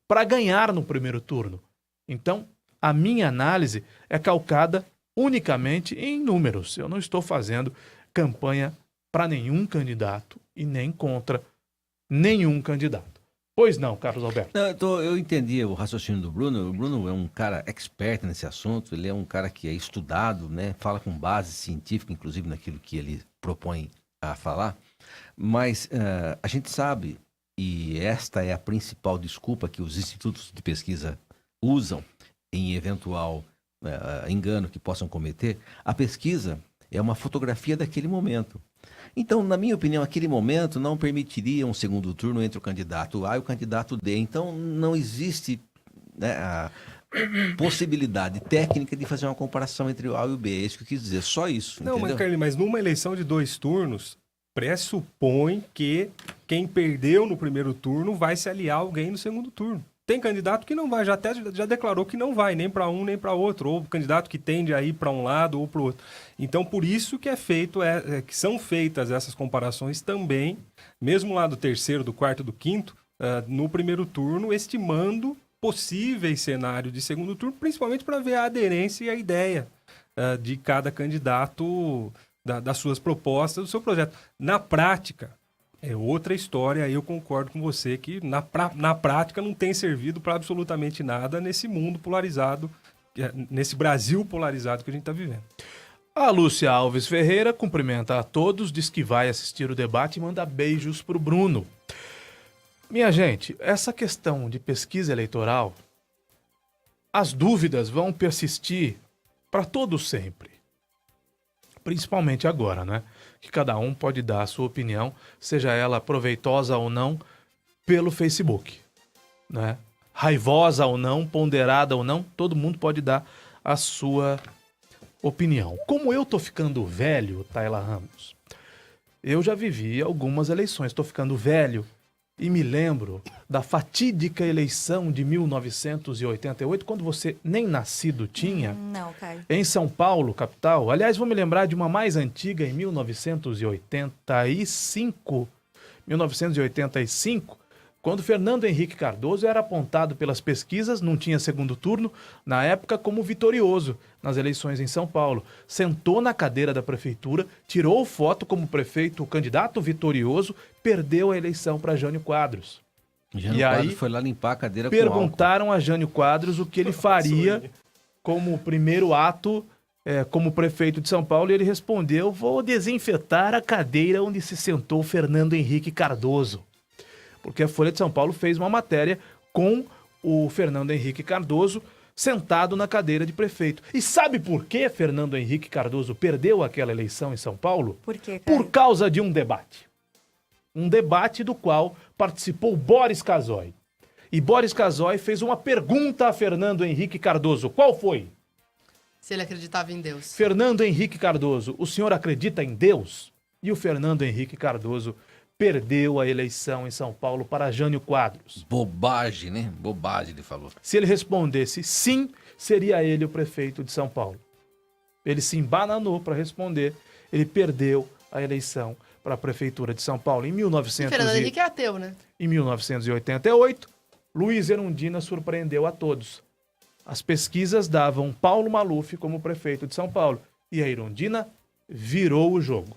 para ganhar no primeiro turno. Então, a minha análise é calcada unicamente em números. Eu não estou fazendo campanha para nenhum candidato e nem contra nenhum candidato. Pois não, Carlos Alberto? Não, eu entendi o raciocínio do Bruno. O Bruno é um cara expert nesse assunto, ele é um cara que é estudado, né? Fala com base científica, inclusive naquilo que ele propõe a falar. Mas a gente sabe, e esta é a principal desculpa que os institutos de pesquisa usam em eventual engano que possam cometer, a pesquisa é uma fotografia daquele momento. Então, na minha opinião, aquele momento não permitiria um segundo turno entre o candidato A e o candidato D. Então, não existe, né, a possibilidade técnica de fazer uma comparação entre o A e o B. É isso que eu quis dizer, só isso. Não, entendeu? mas Carlinhos, mas numa eleição de 2 turnos, pressupõe que quem perdeu no primeiro turno vai se aliar a alguém no segundo turno. Tem candidato que não vai, já declarou que não vai, nem para um nem para outro, ou candidato que tende a ir para um lado ou para o outro. Então, por isso que que são feitas essas comparações também, mesmo lá do terceiro, do quarto, do quinto, no primeiro turno, estimando possíveis cenários de segundo turno, principalmente para ver a aderência e a ideia de cada candidato, das suas propostas, do seu projeto. Na prática, é outra história, aí eu concordo com você que na prática não tem servido para absolutamente nada nesse mundo polarizado, nesse Brasil polarizado que a gente está vivendo. A Lúcia Alves Ferreira cumprimenta a todos, diz que vai assistir o debate e manda beijos pro Bruno. Minha gente, essa questão de pesquisa eleitoral, as dúvidas vão persistir para todos sempre. Principalmente agora, né? Que cada um pode dar a sua opinião, seja ela proveitosa ou não, pelo Facebook, né? Raivosa ou não, ponderada ou não, todo mundo pode dar a sua opinião. Como eu tô ficando velho, Tayla Ramos, eu já vivi algumas eleições, tô ficando velho e me lembro da fatídica eleição de 1988, quando você nem nascido tinha. Não, Caio. Em São Paulo, capital. Aliás, vou me lembrar de uma mais antiga, em 1985. 1985, quando Fernando Henrique Cardoso era apontado pelas pesquisas, não tinha segundo turno, na época como vitorioso nas eleições em São Paulo. Sentou na cadeira da prefeitura, tirou foto como prefeito, o candidato vitorioso, perdeu a eleição para Jânio Quadros. Jânio E Quadros aí, foi lá limpar a cadeira com álcool. perguntaram a Jânio Quadros o que ele faria como primeiro ato como prefeito de São Paulo, e ele respondeu: vou desinfetar a cadeira onde se sentou Fernando Henrique Cardoso. Porque a Folha de São Paulo fez uma matéria com o Fernando Henrique Cardoso sentado na cadeira de prefeito. E sabe por que Fernando Henrique Cardoso perdeu aquela eleição em São Paulo? Por quê, Caio? Por causa de um debate. Um debate do qual participou Boris Casoy. E Boris Casoy fez uma pergunta a Fernando Henrique Cardoso. Qual foi? Se ele acreditava em Deus. Fernando Henrique Cardoso, o senhor acredita em Deus? E o Fernando Henrique Cardoso perdeu a eleição em São Paulo para Jânio Quadros. Bobagem, né? Bobagem, ele falou. Se ele respondesse sim, seria ele o prefeito de São Paulo. Ele se embananou para responder. Ele perdeu a eleição para a prefeitura de São Paulo. Em Fernando Henrique é ateu, né? Em 1988, Luiz Erundina surpreendeu a todos. As pesquisas davam Paulo Maluf como prefeito de São Paulo. E a Erundina virou o jogo.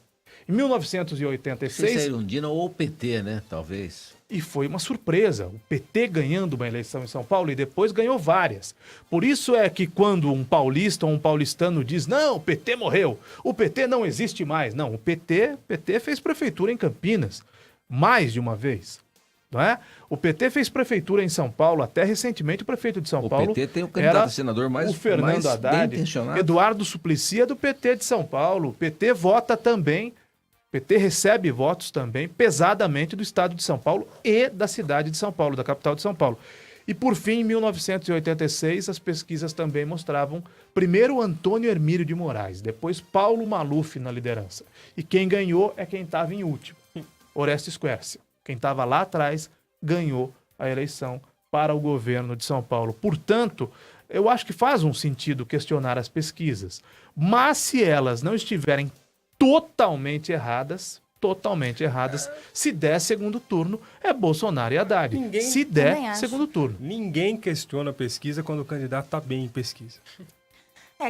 Em 1986... Se é Erundina ou o PT, né? Talvez. E foi uma surpresa. O PT ganhando uma eleição em São Paulo e depois ganhou várias. Por isso é que quando um paulista ou um paulistano diz: não, o PT morreu, o PT não existe mais. Não, o PT fez prefeitura em Campinas mais de uma vez. Não é? O PT fez prefeitura em São Paulo, até recentemente o prefeito de São Paulo. O PT tem o candidato a senador mais o Fernando Haddad, bem intencionado. Eduardo Suplicy é do PT de São Paulo. O PT vota também. O PT recebe votos também pesadamente do estado de São Paulo e da cidade de São Paulo, da capital de São Paulo. E por fim, em 1986, as pesquisas também mostravam primeiro Antônio Hermílio de Moraes, depois Paulo Maluf na liderança. E quem ganhou é quem estava em último, Orestes Quércia. Quem estava lá atrás ganhou a eleição para o governo de São Paulo. Portanto, eu acho que faz um sentido questionar as pesquisas. Mas se elas não estiverem totalmente erradas, se der segundo turno, é Bolsonaro e Haddad. Se der Também acho. segundo turno. Ninguém questiona a pesquisa quando o candidato está bem em pesquisa.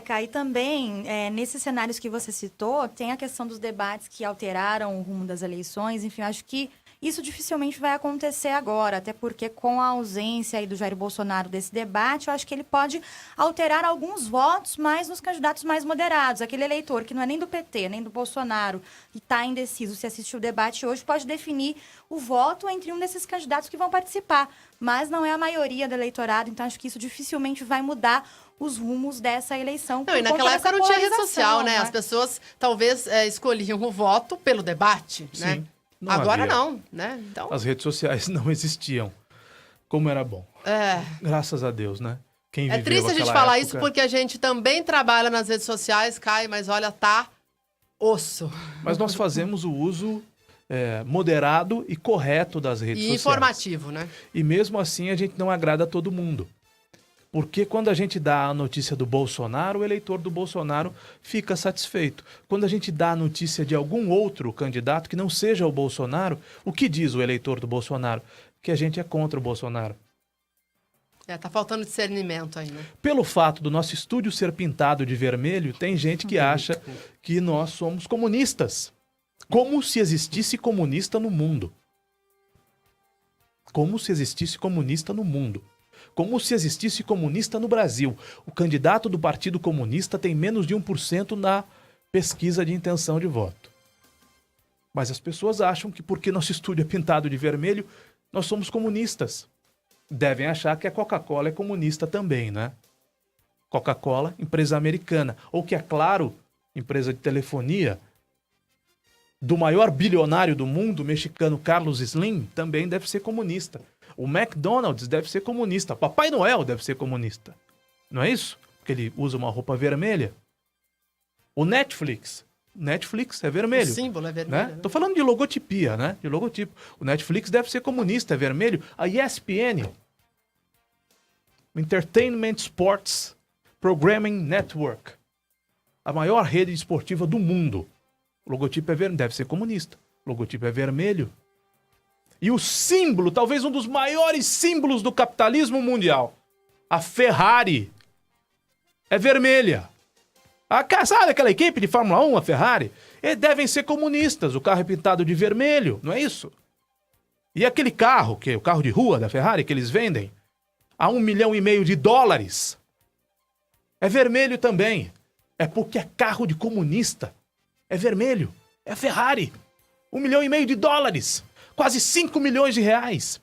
Kai, também, nesses cenários que você citou, tem a questão dos debates que alteraram o rumo das eleições. Enfim, acho que isso dificilmente vai acontecer agora, até porque com a ausência aí do Jair Bolsonaro desse debate, eu acho que ele pode alterar alguns votos, mas nos candidatos mais moderados. Aquele eleitor que não é nem do PT, nem do Bolsonaro, e está indeciso se assistiu o debate hoje, pode definir o voto entre um desses candidatos que vão participar. Mas não é a maioria do eleitorado, então acho que isso dificilmente vai mudar os rumos dessa eleição. Não, e naquela época não tinha rede social, né? As pessoas talvez escolhiam o voto pelo debate, né? Sim. Não agora havia. não, né? Então, As redes sociais não existiam. Como era bom. Graças a Deus, né? Quem é viveu triste a gente aquela falar época... isso porque a gente também trabalha nas redes sociais, Kai, mas olha, tá osso. Mas nós fazemos o uso moderado e correto das redes E sociais. informativo, né? E mesmo assim a gente não agrada a todo mundo. Porque quando a gente dá a notícia do Bolsonaro, o eleitor do Bolsonaro fica satisfeito. Quando a gente dá a notícia de algum outro candidato que não seja o Bolsonaro, o que diz o eleitor do Bolsonaro? Que a gente é contra o Bolsonaro. Tá faltando discernimento aí, né? Pelo fato do nosso estúdio ser pintado de vermelho, tem gente que acha que nós somos comunistas. Como se existisse comunista no mundo. Como se existisse comunista no mundo. Como se existisse comunista no Brasil. O candidato do Partido Comunista tem menos de 1% na pesquisa de intenção de voto. Mas as pessoas acham que porque nosso estúdio é pintado de vermelho, nós somos comunistas. Devem achar que a Coca-Cola é comunista também, né? Coca-Cola, empresa americana. Ou que a Claro, empresa de telefonia, do maior bilionário do mundo, o mexicano Carlos Slim, também deve ser comunista. O McDonald's deve ser comunista. Papai Noel deve ser comunista. Não é isso? Porque ele usa uma roupa vermelha. O Netflix é vermelho. O símbolo é vermelho. Né? Tô falando de logotipia, né? De logotipo. O Netflix deve ser comunista, é vermelho. A ESPN, Entertainment Sports Programming Network, a maior rede esportiva do mundo. O logotipo é vermelho, deve ser comunista. O logotipo é vermelho. E o símbolo, talvez um dos maiores símbolos do capitalismo mundial, a Ferrari, é vermelha. Sabe aquela equipe de Fórmula 1, a Ferrari? Eles devem ser comunistas, o carro é pintado de vermelho, não é isso? E aquele carro, que é o carro de rua da Ferrari, que eles vendem a $1,5 milhão de dólares, é vermelho também. É porque é carro de comunista. É vermelho. É a Ferrari. $1,5 milhão de dólares. Quase 5 milhões de reais.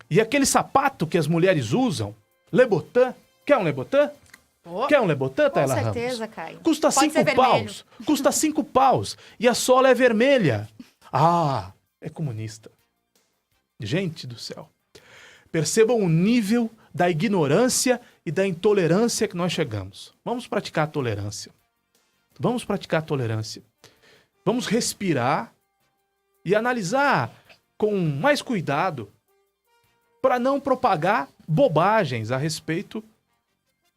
E aquele sapato que as mulheres usam, Lebotan, quer um Lebotan? Quer um Lebotan, Tayla Ramos? Com certeza, Caio. Custa Pode ser 5 paus. Custa 5 paus. E a sola é vermelha. É comunista. Gente do céu. Percebam o nível da ignorância e da intolerância que nós chegamos. Vamos praticar a tolerância. Vamos praticar a tolerância. Vamos respirar e analisar com mais cuidado para não propagar bobagens a respeito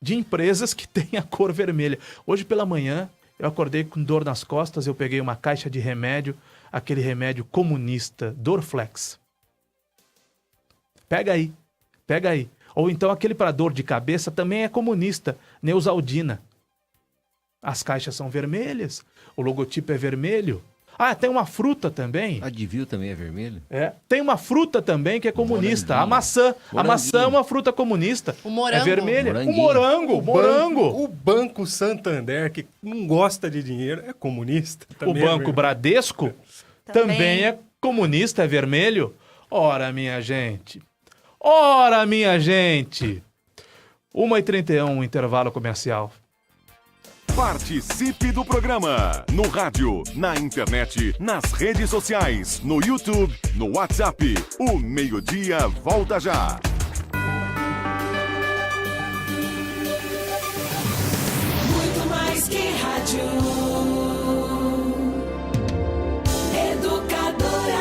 de empresas que têm a cor vermelha. Hoje pela manhã eu acordei com dor nas costas, eu peguei uma caixa de remédio, aquele remédio comunista, Dorflex. Pega aí. Ou então aquele para dor de cabeça também é comunista, Neosaldina. As caixas são vermelhas, o logotipo é vermelho. Tem uma fruta também. Advil também é vermelho? Tem uma fruta também que é comunista. Moranguinho. A maçã. Moranguinho. A maçã é uma fruta comunista. O morango. É vermelha. Moranguinho. O morango. O Banco Santander, que não gosta de dinheiro, é comunista. O Também Banco Bradesco Também. também é comunista, é vermelho. Ora, minha gente. 1h31, intervalo comercial. Participe do programa no rádio, na internet, nas redes sociais, no YouTube, no WhatsApp. O Meio-Dia volta já. Muito mais que rádio. Educadora.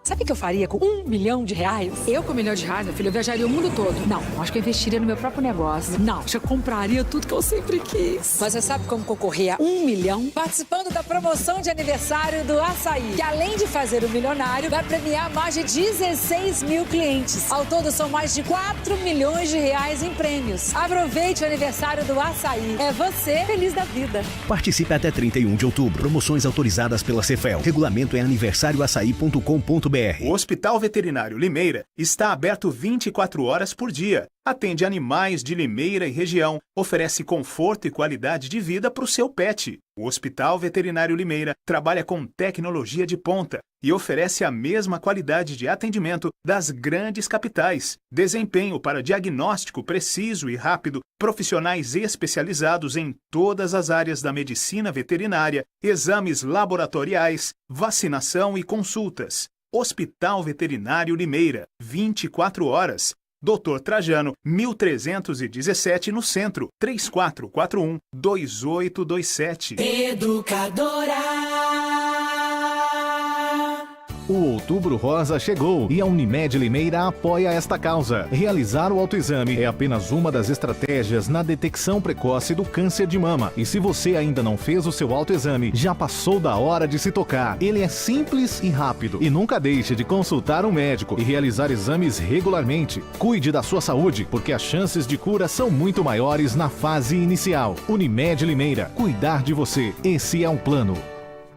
Sabe o que eu faria com R$1 milhão? Eu com R$1 milhão, meu filho, eu viajaria o mundo todo. Não, acho que eu investiria no meu próprio negócio. Não, acho que eu compraria tudo que eu sempre quis. Mas você sabe como concorrer a R$1 milhão? Participando da promoção de aniversário do Açaí, que além de fazer o milionário, vai premiar mais de 16 mil clientes. Ao todo, são mais de R$4 milhões em prêmios. Aproveite o aniversário do Açaí. É você feliz da vida. Participe até 31 de outubro. Promoções autorizadas pela Cefel. Regulamento em aniversarioaçaí.com.br. O Hospital Veterinário Limeira está aberto 24 horas por dia. Atende animais de Limeira e região. Oferece conforto e qualidade de vida para o seu pet. O Hospital Veterinário Limeira trabalha com tecnologia de ponta e oferece a mesma qualidade de atendimento das grandes capitais. Desempenho para diagnóstico preciso e rápido, profissionais especializados em todas as áreas da medicina veterinária, exames laboratoriais, vacinação e consultas. Hospital Veterinário Limeira, 24 horas. Dr. Trajano, 1317 no centro, 3441-2827. Educadora. O Outubro Rosa chegou e a Unimed Limeira apoia esta causa. Realizar o autoexame é apenas uma das estratégias na detecção precoce do câncer de mama. E se você ainda não fez o seu autoexame, já passou da hora de se tocar. Ele é simples e rápido. E nunca deixe de consultar um médico e realizar exames regularmente. Cuide da sua saúde, porque as chances de cura são muito maiores na fase inicial. Unimed Limeira, cuidar de você. Esse é um plano.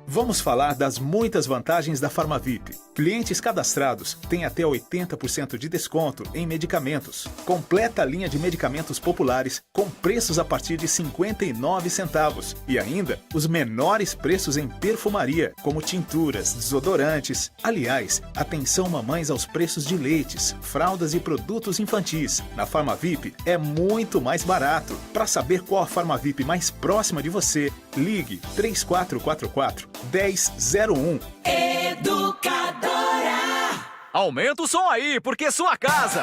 Vamos falar das muitas vantagens da Farmavip. Clientes cadastrados têm até 80% de desconto em medicamentos. Completa a linha de medicamentos populares com preços a partir de 59 centavos. E ainda os menores preços em perfumaria, como tinturas, desodorantes. Aliás, atenção mamães aos preços de leites, fraldas e produtos infantis. Na Farmavip é muito mais barato. Para saber qual a Farmavip mais próxima de você, ligue 3444-1001. Educadora. Aumenta o som aí, porque sua casa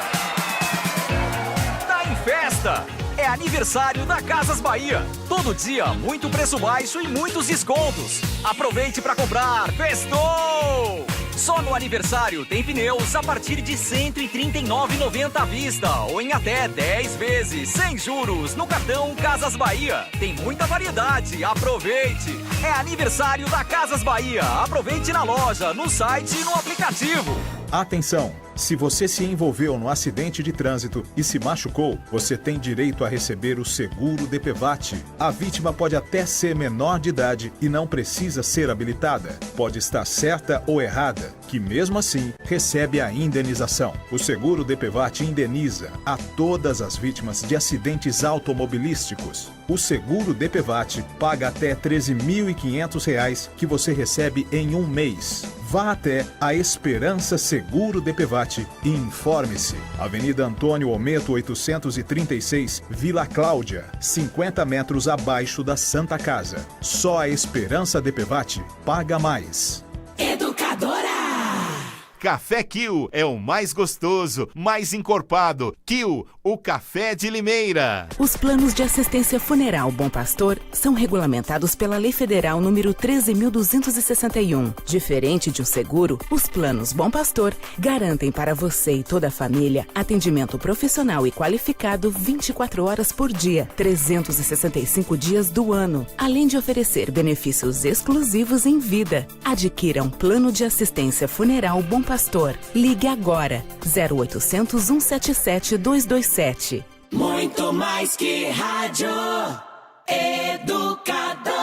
tá em festa. É aniversário da Casas Bahia. Todo dia, muito preço baixo e muitos descontos. Aproveite para comprar. Festou! Só no aniversário tem pneus a partir de R$ 139,90 à vista ou em até 10 vezes, sem juros, no cartão Casas Bahia. Tem muita variedade, aproveite! É aniversário da Casas Bahia. Aproveite na loja, no site e no aplicativo. Atenção! Se você se envolveu no acidente de trânsito e se machucou, você tem direito a receber o seguro DPVAT. A vítima pode até ser menor de idade e não precisa ser habilitada. Pode estar certa ou errada, que mesmo assim recebe a indenização. O seguro DPVAT indeniza a todas as vítimas de acidentes automobilísticos. O seguro DPVAT paga até R$ 13.500 que você recebe em um mês. Vá até a Esperança Seguro DPVAT e informe-se. Avenida Antônio Ometo 836, Vila Cláudia, 50 metros abaixo da Santa Casa. Só a Esperança DPVAT paga mais. Educadora. Café Kill é o mais gostoso, mais encorpado. Kill, o café de Limeira. Os planos de assistência funeral Bom Pastor são regulamentados pela Lei Federal número 13.261. Diferente de um seguro, os planos Bom Pastor garantem para você e toda a família atendimento profissional e qualificado 24 horas por dia, 365 dias do ano, além de oferecer benefícios exclusivos em vida. Adquira um plano de assistência funeral Bom Pastor. Ligue agora, 0800 177 227. Muito mais que rádio. Educadora.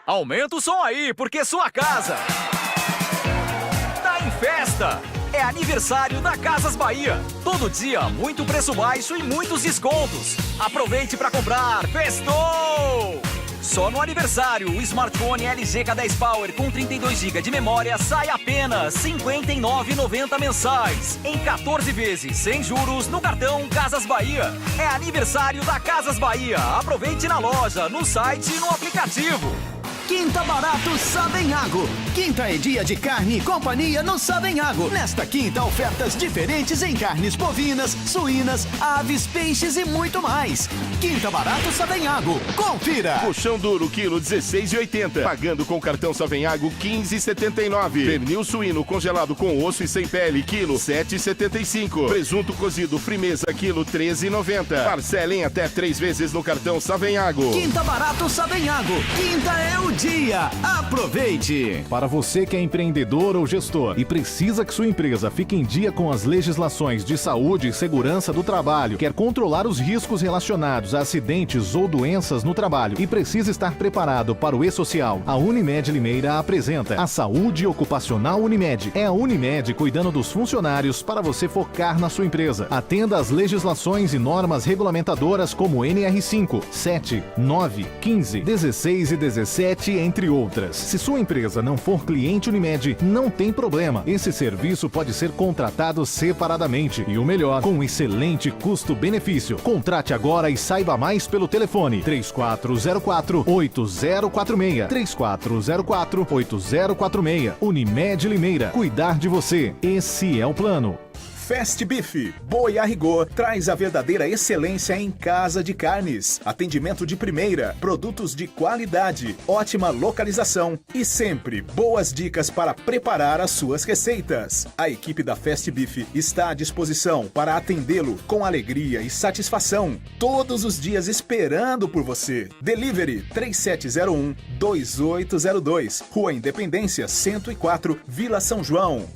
Aumenta o som aí, porque sua casa tá em festa. É aniversário da Casas Bahia. Todo dia, muito preço baixo e muitos descontos. Aproveite para comprar. Festou! Só no aniversário, o smartphone LG K10 Power com 32 GB de memória sai apenas R$ 59,90 mensais. Em 14 vezes, sem juros, no cartão Casas Bahia. É aniversário da Casas Bahia. Aproveite na loja, no site e no aplicativo. Quinta Barato Savenhago. Quinta é dia de carne e companhia no Savenhago. Nesta quinta, ofertas diferentes em carnes bovinas, suínas, aves, peixes e muito mais. Quinta Barato Savenhago. Confira! Colchão duro, quilo 16,80. Pagando com cartão Savenhago, 15,79. Pernil suíno congelado com osso e sem pele, quilo 7,75. Presunto cozido Frimeza, quilo 13,90. Parcelem até 3 vezes no cartão Savenhago. Quinta Barato Savenhago. Quinta é o dia. Aproveite! Para você que é empreendedor ou gestor e precisa que sua empresa fique em dia com as legislações de saúde e segurança do trabalho, quer controlar os riscos relacionados a acidentes ou doenças no trabalho e precisa estar preparado para o E-Social, a Unimed Limeira apresenta a Saúde Ocupacional Unimed. É a Unimed cuidando dos funcionários para você focar na sua empresa. Atenda às legislações e normas regulamentadoras como NR5, 7, 9, 15, 16 e 17, entre outras. Se sua empresa não for cliente Unimed, não tem problema. Esse serviço pode ser contratado separadamente e o melhor, com um excelente custo-benefício. Contrate agora e saiba mais pelo telefone 3404-8046. 3404-8046. Unimed Limeira. Cuidar de você. Esse é o plano. Fast Beef, boi a rigor, traz a verdadeira excelência em casa de carnes. Atendimento de primeira, produtos de qualidade, ótima localização e sempre boas dicas para preparar as suas receitas. A equipe da Fast Beef está à disposição para atendê-lo com alegria e satisfação. Todos os dias esperando por você. Delivery 3701-2802, Rua Independência 104, Vila São João.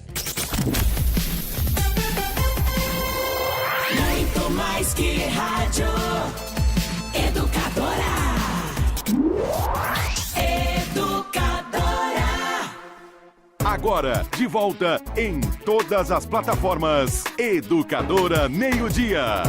Mais que rádio, educadora. Agora, de volta em todas as plataformas. Educadora Meio-Dia.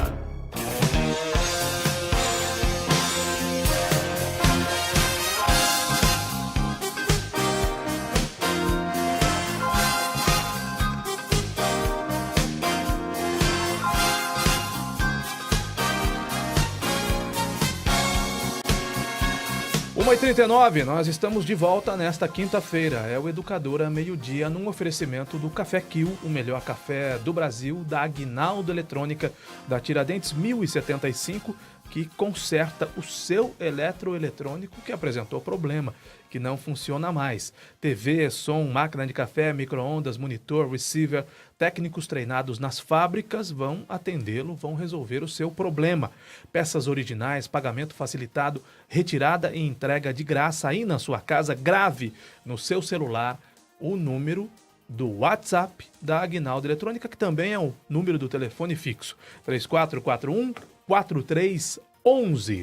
Uma 1h39, nós estamos de volta nesta quinta-feira. É o Educadora Meio-Dia, num oferecimento do Café Kill, o melhor café do Brasil, da Aguinaldo Eletrônica, da Tiradentes 1075, que conserta o seu eletroeletrônico que apresentou problema, que não funciona mais. TV, som, máquina de café, micro-ondas, monitor, receiver, técnicos treinados nas fábricas vão atendê-lo, vão resolver o seu problema. Peças originais, pagamento facilitado, retirada e entrega de graça aí na sua casa. Grave no seu celular o número do WhatsApp da Aguinaldo Eletrônica, que também é o número do telefone fixo. 3441-4311.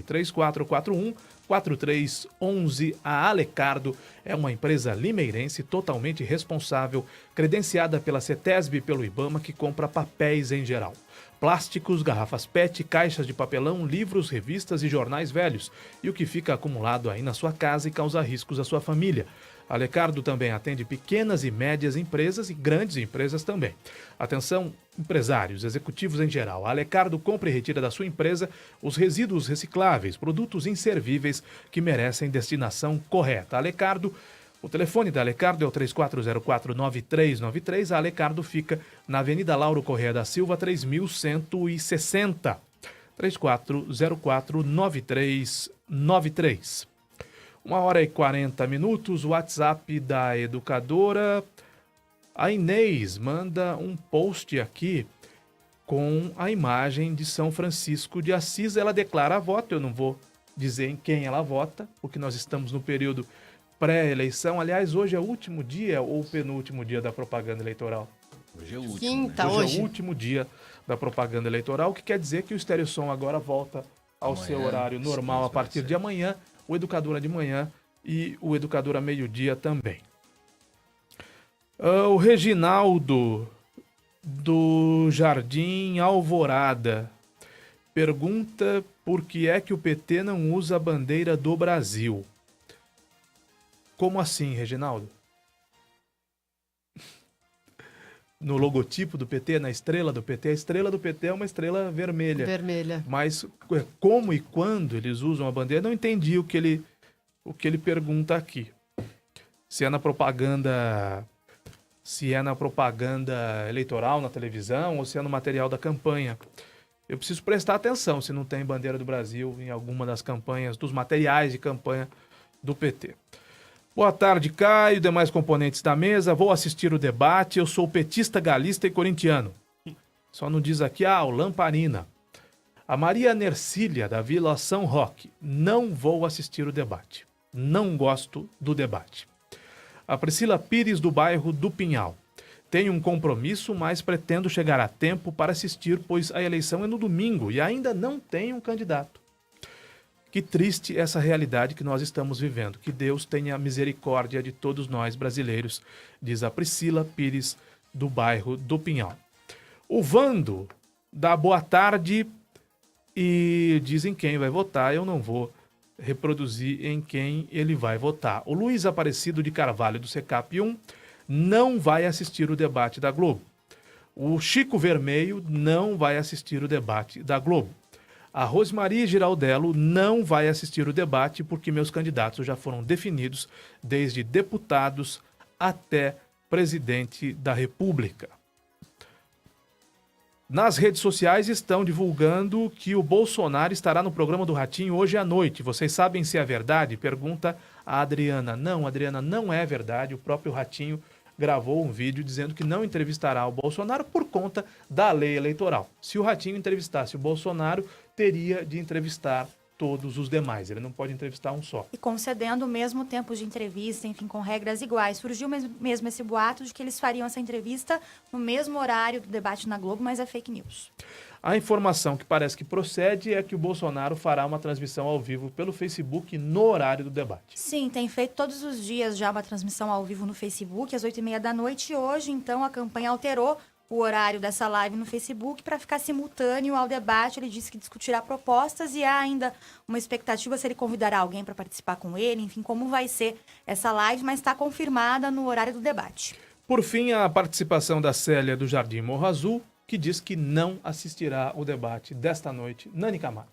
3441-4311. A Alecardo é uma empresa limeirense totalmente responsável, credenciada pela CETESB e pelo IBAMA, que compra papéis em geral. Plásticos, garrafas PET, caixas de papelão, livros, revistas e jornais velhos. E o que fica acumulado aí na sua casa e causa riscos à sua família. A Alecardo também atende pequenas e médias empresas e grandes empresas também. Atenção, empresários, executivos em geral. A Alecardo compra e retira da sua empresa os resíduos recicláveis, produtos inservíveis que merecem destinação correta. A Alecardo, o telefone da Alecardo é o 3404-9393. A Alecardo fica na Avenida Lauro Corrêa da Silva, 3160. 3404-9393. 1h40, o WhatsApp da educadora. A Inês manda um post aqui com a imagem de São Francisco de Assis. Ela declara voto, eu não vou dizer em quem ela vota, porque nós estamos no período pré-eleição. Aliás, hoje é o último dia ou penúltimo dia da propaganda eleitoral? Hoje é o último. Quinta, hoje é o último dia da propaganda eleitoral, o que quer dizer que o Estéreo Som agora volta ao Amanhã, seu horário normal a partir de amanhã. O Educadora de manhã e o Educadora meio-dia também. O Reginaldo, do Jardim Alvorada, pergunta por que é que o PT não usa a bandeira do Brasil. Como assim, Reginaldo? No logotipo do PT, na estrela do PT. A estrela do PT é uma estrela vermelha. Vermelha. Mas como e quando eles usam a bandeira, não entendi o que ele o que ele pergunta aqui. Se é na propaganda eleitoral na televisão ou se é no material da campanha. Eu preciso prestar atenção se não tem bandeira do Brasil em alguma das campanhas, dos materiais de campanha do PT. Boa tarde, Caio, demais componentes da mesa. Vou assistir o debate. Eu sou petista, galista e corintiano. Só não diz aqui, o Lamparina. A Maria Nercília, da Vila São Roque. Não vou assistir o debate. Não gosto do debate. A Priscila Pires, do bairro do Pinhal. Tenho um compromisso, mas pretendo chegar a tempo para assistir, pois a eleição é no domingo e ainda não tenho um candidato. Que triste essa realidade que nós estamos vivendo. Que Deus tenha misericórdia de todos nós brasileiros, diz a Priscila Pires, do bairro do Pinhal. O Vando dá boa tarde e diz em quem vai votar. Eu não vou reproduzir em quem ele vai votar. O Luiz Aparecido de Carvalho, do Secap 1, não vai assistir o debate da Globo. O Chico Vermelho não vai assistir o debate da Globo. A Rosmarie Giraldello não vai assistir o debate porque meus candidatos já foram definidos, desde deputados até presidente da República. Nas redes sociais estão divulgando que o Bolsonaro estará no programa do Ratinho hoje à noite. Vocês sabem se é verdade? Pergunta a Adriana. Não, Adriana, não é verdade. O próprio Ratinho gravou um vídeo dizendo que não entrevistará o Bolsonaro por conta da lei eleitoral. Se o Ratinho entrevistasse o Bolsonaro, teria de entrevistar todos os demais. Ele não pode entrevistar um só. E concedendo o mesmo tempo de entrevista, enfim, com regras iguais. Surgiu mesmo esse boato de que eles fariam essa entrevista no mesmo horário do debate na Globo, mas é fake news. A informação que parece que procede é que o Bolsonaro fará uma transmissão ao vivo pelo Facebook no horário do debate. Sim, tem feito todos os dias já uma transmissão ao vivo no Facebook, às 8h30 da noite. E hoje, então, a campanha alterou o horário dessa live no Facebook para ficar simultâneo ao debate. Ele disse que discutirá propostas e há ainda uma expectativa se ele convidará alguém para participar com ele, enfim, como vai ser essa live, mas está confirmada no horário do debate. Por fim, a participação da Célia do Jardim Morro Azul, que diz que não assistirá o debate desta noite. Nani Camargo.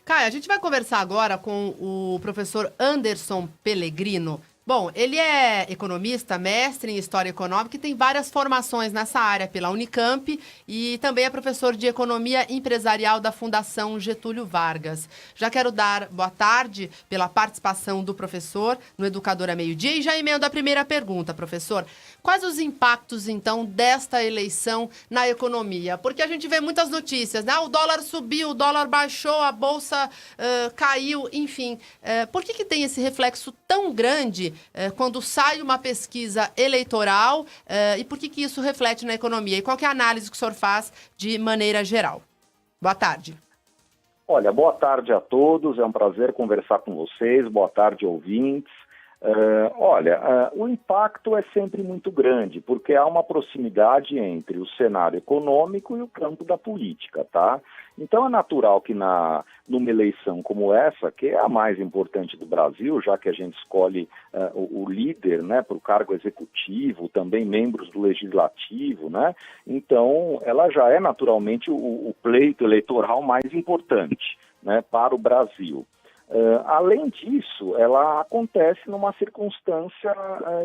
Caio, a gente vai conversar agora com o professor Anderson Pellegrino. Bom, ele é economista, mestre em História Econômica e tem várias formações nessa área pela Unicamp e também é professor de Economia Empresarial da Fundação Getúlio Vargas. Já quero dar boa tarde pela participação do professor no Educador a Meio-Dia e já emendo a primeira pergunta, professor. Quais os impactos, então, desta eleição na economia? Porque a gente vê muitas notícias, né? O dólar subiu, o dólar baixou, a bolsa caiu, enfim. Por que tem esse reflexo tão grande quando sai uma pesquisa eleitoral e por que isso reflete na economia? E qual que é a análise que o senhor faz de maneira geral? Boa tarde. Olha, boa tarde a todos, é um prazer conversar com vocês, boa tarde, ouvintes. O impacto é sempre muito grande, porque há uma proximidade entre o cenário econômico e o campo da política, tá? Então é natural que numa eleição como essa, que é a mais importante do Brasil, já que a gente escolhe o líder, né, para o cargo executivo, também membros do legislativo, né? Então ela já é naturalmente o pleito eleitoral mais importante, né, para o Brasil. Além disso, ela acontece numa circunstância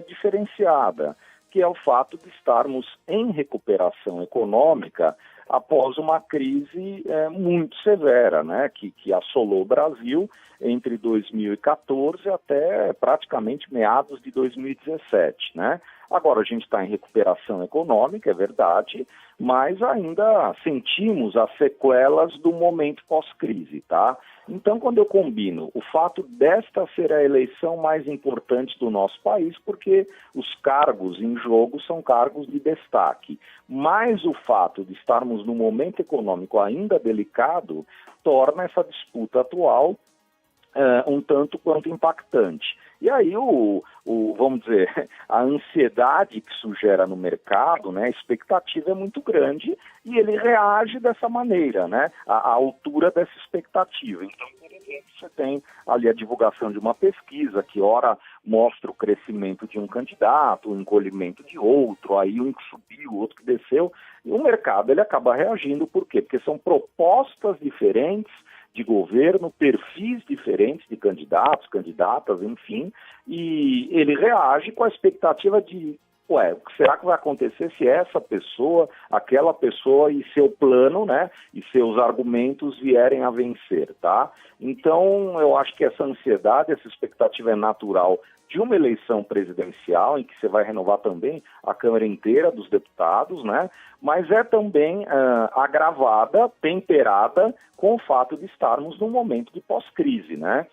diferenciada, que é o fato de estarmos em recuperação econômica após uma crise muito severa, né, que assolou o Brasil entre 2014 até praticamente meados de 2017, né? Agora a gente está em recuperação econômica, é verdade, mas ainda sentimos as sequelas do momento pós-crise, tá? Então, quando eu combino o fato desta ser a eleição mais importante do nosso país, porque os cargos em jogo são cargos de destaque, mas o fato de estarmos num momento econômico ainda delicado, torna essa disputa atual um tanto quanto impactante. E aí, vamos dizer, a ansiedade que isso gera no mercado, né, a expectativa é muito grande e ele reage dessa maneira, né, à altura dessa expectativa. Então, por exemplo, você tem ali a divulgação de uma pesquisa que ora mostra o crescimento de um candidato, o encolhimento de outro, aí um que subiu, outro que desceu, e o mercado ele acaba reagindo, por quê? Porque são propostas diferentes de governo, perfis diferentes de candidatos, candidatas, enfim, e ele reage com a expectativa de, ué, o que será que vai acontecer se essa pessoa, aquela pessoa e seu plano, né, e seus argumentos vierem a vencer, tá? Então, eu acho que essa ansiedade, essa expectativa é natural de uma eleição presidencial, em que você vai renovar também a Câmara inteira dos deputados, né? Mas é também agravada, temperada com o fato de estarmos num momento de pós-crise, né?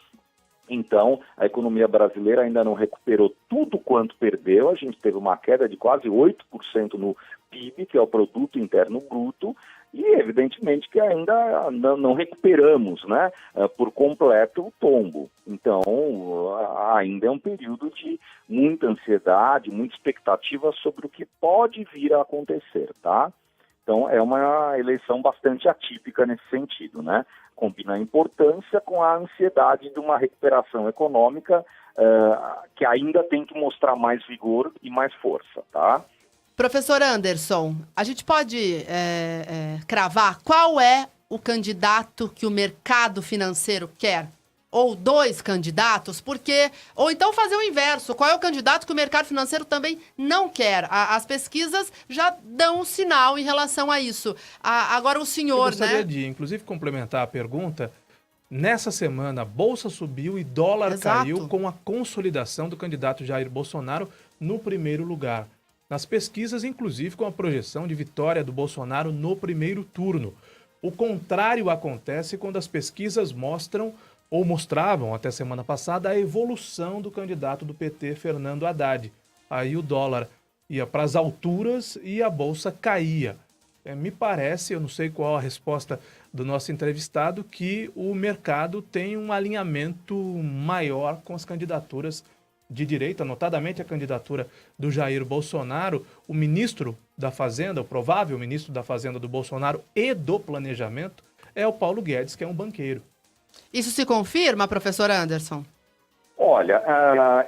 Então, a economia brasileira ainda não recuperou tudo quanto perdeu. A gente teve uma queda de quase 8% no PIB, que é o Produto Interno Bruto, e evidentemente que ainda não recuperamos, né, por completo o tombo. Então, ainda é um período de muita ansiedade, muita expectativa sobre o que pode vir a acontecer, tá? Então, é uma eleição bastante atípica nesse sentido, né? Combina a importância com a ansiedade de uma recuperação econômica que ainda tem que mostrar mais vigor e mais força, tá? Professor Anderson, a gente pode cravar qual é o candidato que o mercado financeiro quer? Ou dois candidatos? Porque, ou então fazer o inverso. Qual é o candidato que o mercado financeiro também não quer? As pesquisas já dão um sinal em relação a isso. Agora o senhor, Eu gostaria de, inclusive, complementar a pergunta. Nessa semana, a Bolsa subiu e dólar caiu com a consolidação do candidato Jair Bolsonaro no primeiro lugar. Nas pesquisas, inclusive, com a projeção de vitória do Bolsonaro no primeiro turno. O contrário acontece quando as pesquisas mostram ou mostravam até semana passada a evolução do candidato do PT, Fernando Haddad. Aí o dólar ia para as alturas e a bolsa caía. Me parece, eu não sei qual a resposta do nosso entrevistado, que o mercado tem um alinhamento maior com as candidaturas de direita, notadamente a candidatura do Jair Bolsonaro. O ministro da Fazenda, o provável ministro da Fazenda do Bolsonaro e do Planejamento, é o Paulo Guedes, que é um banqueiro. Isso se confirma, professor Anderson? Olha,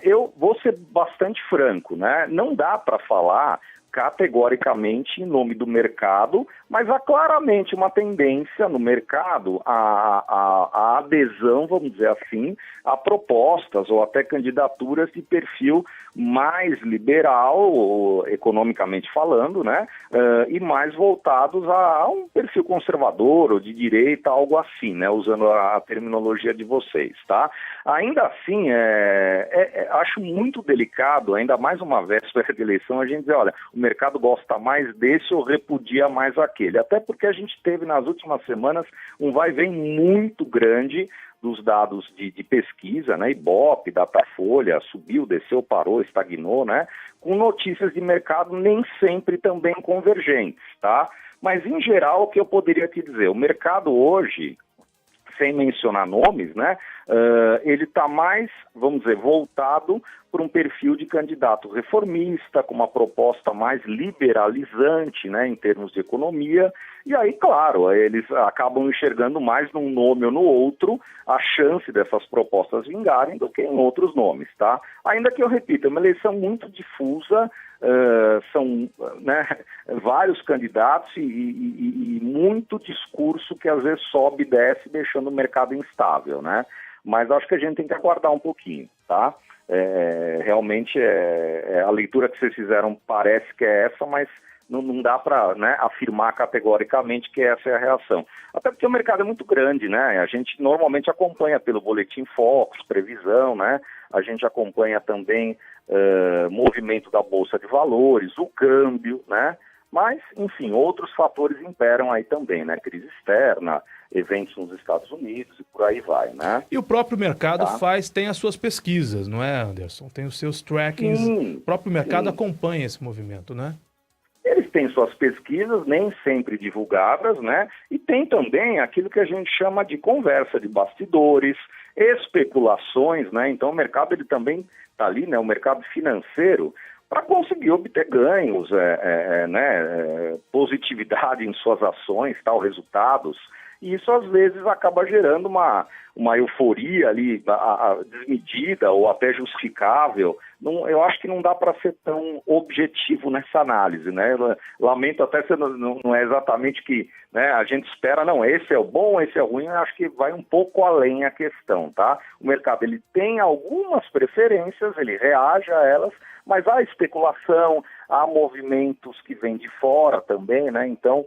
eu vou ser bastante franco, né? Não dá para falar categoricamente em nome do mercado, mas há claramente uma tendência no mercado à adesão, vamos dizer assim, a propostas ou até candidaturas de perfil mais liberal, economicamente falando, né? E mais voltados a um perfil conservador ou de direita, algo assim, né? Usando a terminologia de vocês, tá? Ainda assim, acho muito delicado, ainda mais uma véspera de eleição, a gente dizer, olha, o mercado gosta mais desse ou repudia mais aquele. Até porque a gente teve nas últimas semanas um vai-vem muito grande dos dados de pesquisa, né? Ibope, Datafolha, subiu, desceu, parou, estagnou, né? Com notícias de mercado nem sempre também convergentes, tá? Mas, em geral, o que eu poderia te dizer? O mercado hoje, sem mencionar nomes, né? Ele está mais, vamos dizer, voltado para um perfil de candidato reformista, com uma proposta mais liberalizante, né, em termos de economia. E aí, claro, eles acabam enxergando mais num nome ou no outro a chance dessas propostas vingarem do que em outros nomes, tá? Ainda que eu repita, é uma eleição muito difusa, são, né, vários candidatos e muito discurso que às vezes sobe e desce, deixando o mercado instável, né? Mas acho que a gente tem que aguardar um pouquinho, tá? Realmente a leitura que vocês fizeram parece que é essa, mas não dá para, né, afirmar categoricamente que essa é a reação. Até porque o mercado é muito grande, né? A gente normalmente acompanha pelo Boletim Focus, previsão, né? A gente acompanha também movimento da Bolsa de Valores, o câmbio, né? Mas, enfim, outros fatores imperam aí também, né? Crise externa, eventos nos Estados Unidos e por aí vai, né? E o próprio mercado tem as suas pesquisas, não é, Anderson? Tem os seus trackings. O próprio mercado acompanha esse movimento, né? Eles têm suas pesquisas, nem sempre divulgadas, né? E tem também aquilo que a gente chama de conversa de bastidores, especulações, né? Então o mercado ele também está ali, né? O mercado financeiro, para conseguir obter ganhos, positividade em suas ações, resultados. E isso às vezes acaba gerando uma euforia ali desmedida ou até justificável, eu acho que não dá para ser tão objetivo nessa análise, né? Eu lamento até se não é exatamente que, né, a gente espera, não, esse é o bom, esse é o ruim, eu acho que vai um pouco além a questão, tá? O mercado, ele tem algumas preferências, ele reage a elas, mas há especulação, há movimentos que vêm de fora também, né? Então,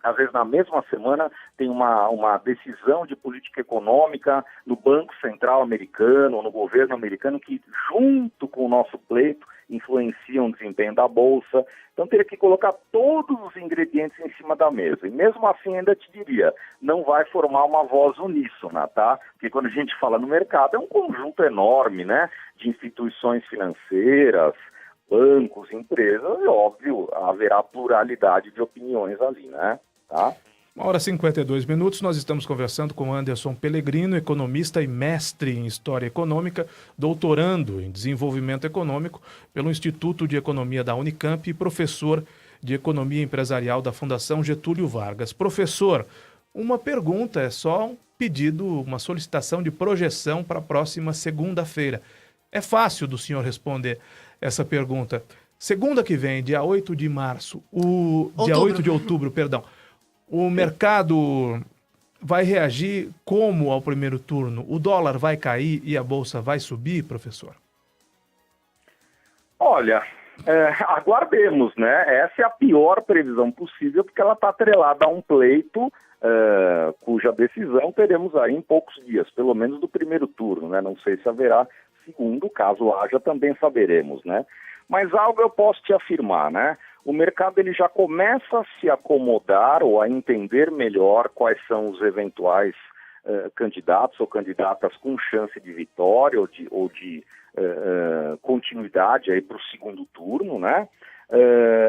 às vezes na mesma semana tem uma decisão de política econômica no Banco Central americano, no governo americano, que junto com o nosso pleito influenciam o desempenho da Bolsa. Então teria que colocar todos os ingredientes em cima da mesa. E mesmo assim ainda te diria, não vai formar uma voz uníssona, tá? Porque quando a gente fala no mercado é um conjunto enorme, né? De instituições financeiras, bancos, empresas, e óbvio, haverá pluralidade de opiniões ali, né? Tá? 1h52, nós estamos conversando com Anderson Pellegrino, economista e mestre em História Econômica, doutorando em Desenvolvimento Econômico pelo Instituto de Economia da Unicamp e professor de Economia Empresarial da Fundação Getúlio Vargas. Professor, uma pergunta, é só um pedido, uma solicitação de projeção para a próxima segunda-feira. É fácil do senhor responder essa pergunta. Segunda que vem, dia 8 de março, dia 8 de outubro, perdão, o mercado vai reagir como ao primeiro turno? O dólar vai cair e a Bolsa vai subir, professor? Olha, aguardemos, né? Essa é a pior previsão possível, porque ela está atrelada a um pleito cuja decisão teremos aí em poucos dias, pelo menos do primeiro turno, né? Não sei se haverá segundo, caso haja, também saberemos, né? Mas algo eu posso te afirmar, né? O mercado ele já começa a se acomodar ou a entender melhor quais são os eventuais candidatos ou candidatas com chance de vitória ou de continuidade aí para o segundo turno, né?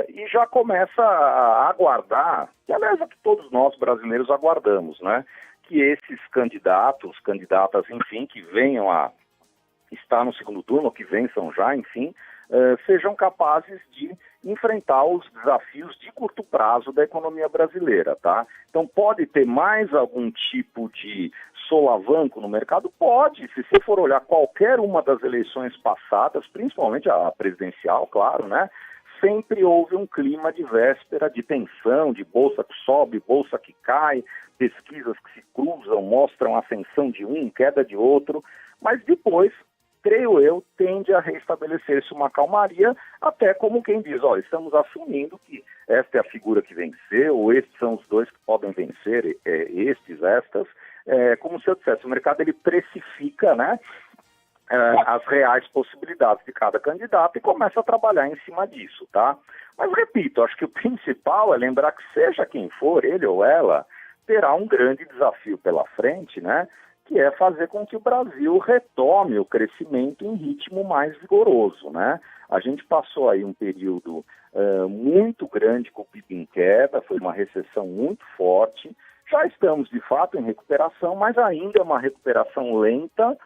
E já começa a aguardar, que aliás é que todos nós brasileiros aguardamos, né? Que esses candidatos, candidatas, enfim, que venham a estar no segundo turno, ou que vençam já, enfim, sejam capazes de enfrentar os desafios de curto prazo da economia brasileira, tá? Então pode ter mais algum tipo de solavanco no mercado? Pode, se você for olhar qualquer uma das eleições passadas, principalmente a presidencial, claro, né? Sempre houve um clima de véspera, de tensão, de bolsa que sobe, bolsa que cai, pesquisas que se cruzam, mostram ascensão de um, queda de outro, mas depois, creio eu, tende a restabelecer-se uma calmaria, até como quem diz, olha, estamos assumindo que esta é a figura que venceu, ou estes são os dois que podem vencer, estas, como se eu dissesse, o mercado ele precifica, né, as reais possibilidades de cada candidato e começa a trabalhar em cima disso, tá? Mas repito, acho que o principal é lembrar que seja quem for, ele ou ela, terá um grande desafio pela frente, né? Que é fazer com que o Brasil retome o crescimento em ritmo mais vigoroso, né? A gente passou aí um período muito grande com o PIB em queda, foi uma recessão muito forte, já estamos de fato em recuperação, mas ainda é uma recuperação lenta,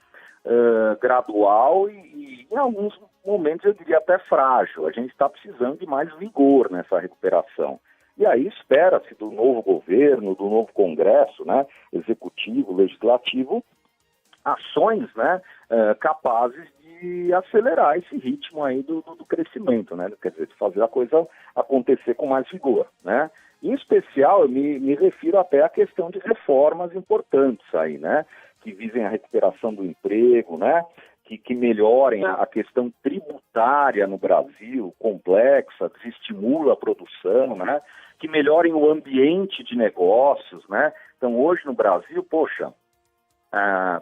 gradual e em alguns momentos eu diria até frágil. A gente está precisando de mais vigor nessa recuperação. E aí espera-se do novo governo, do novo Congresso, né, executivo, legislativo, ações, né, capazes de acelerar esse ritmo aí do crescimento, né, quer dizer, de fazer a coisa acontecer com mais vigor, né. Em especial, eu me refiro até à questão de reformas importantes aí, né, que visem a recuperação do emprego, né, que melhorem a questão tributária no Brasil, complexa, desestimula a produção, né, que melhorem o ambiente de negócios, né? Então, hoje no Brasil, poxa,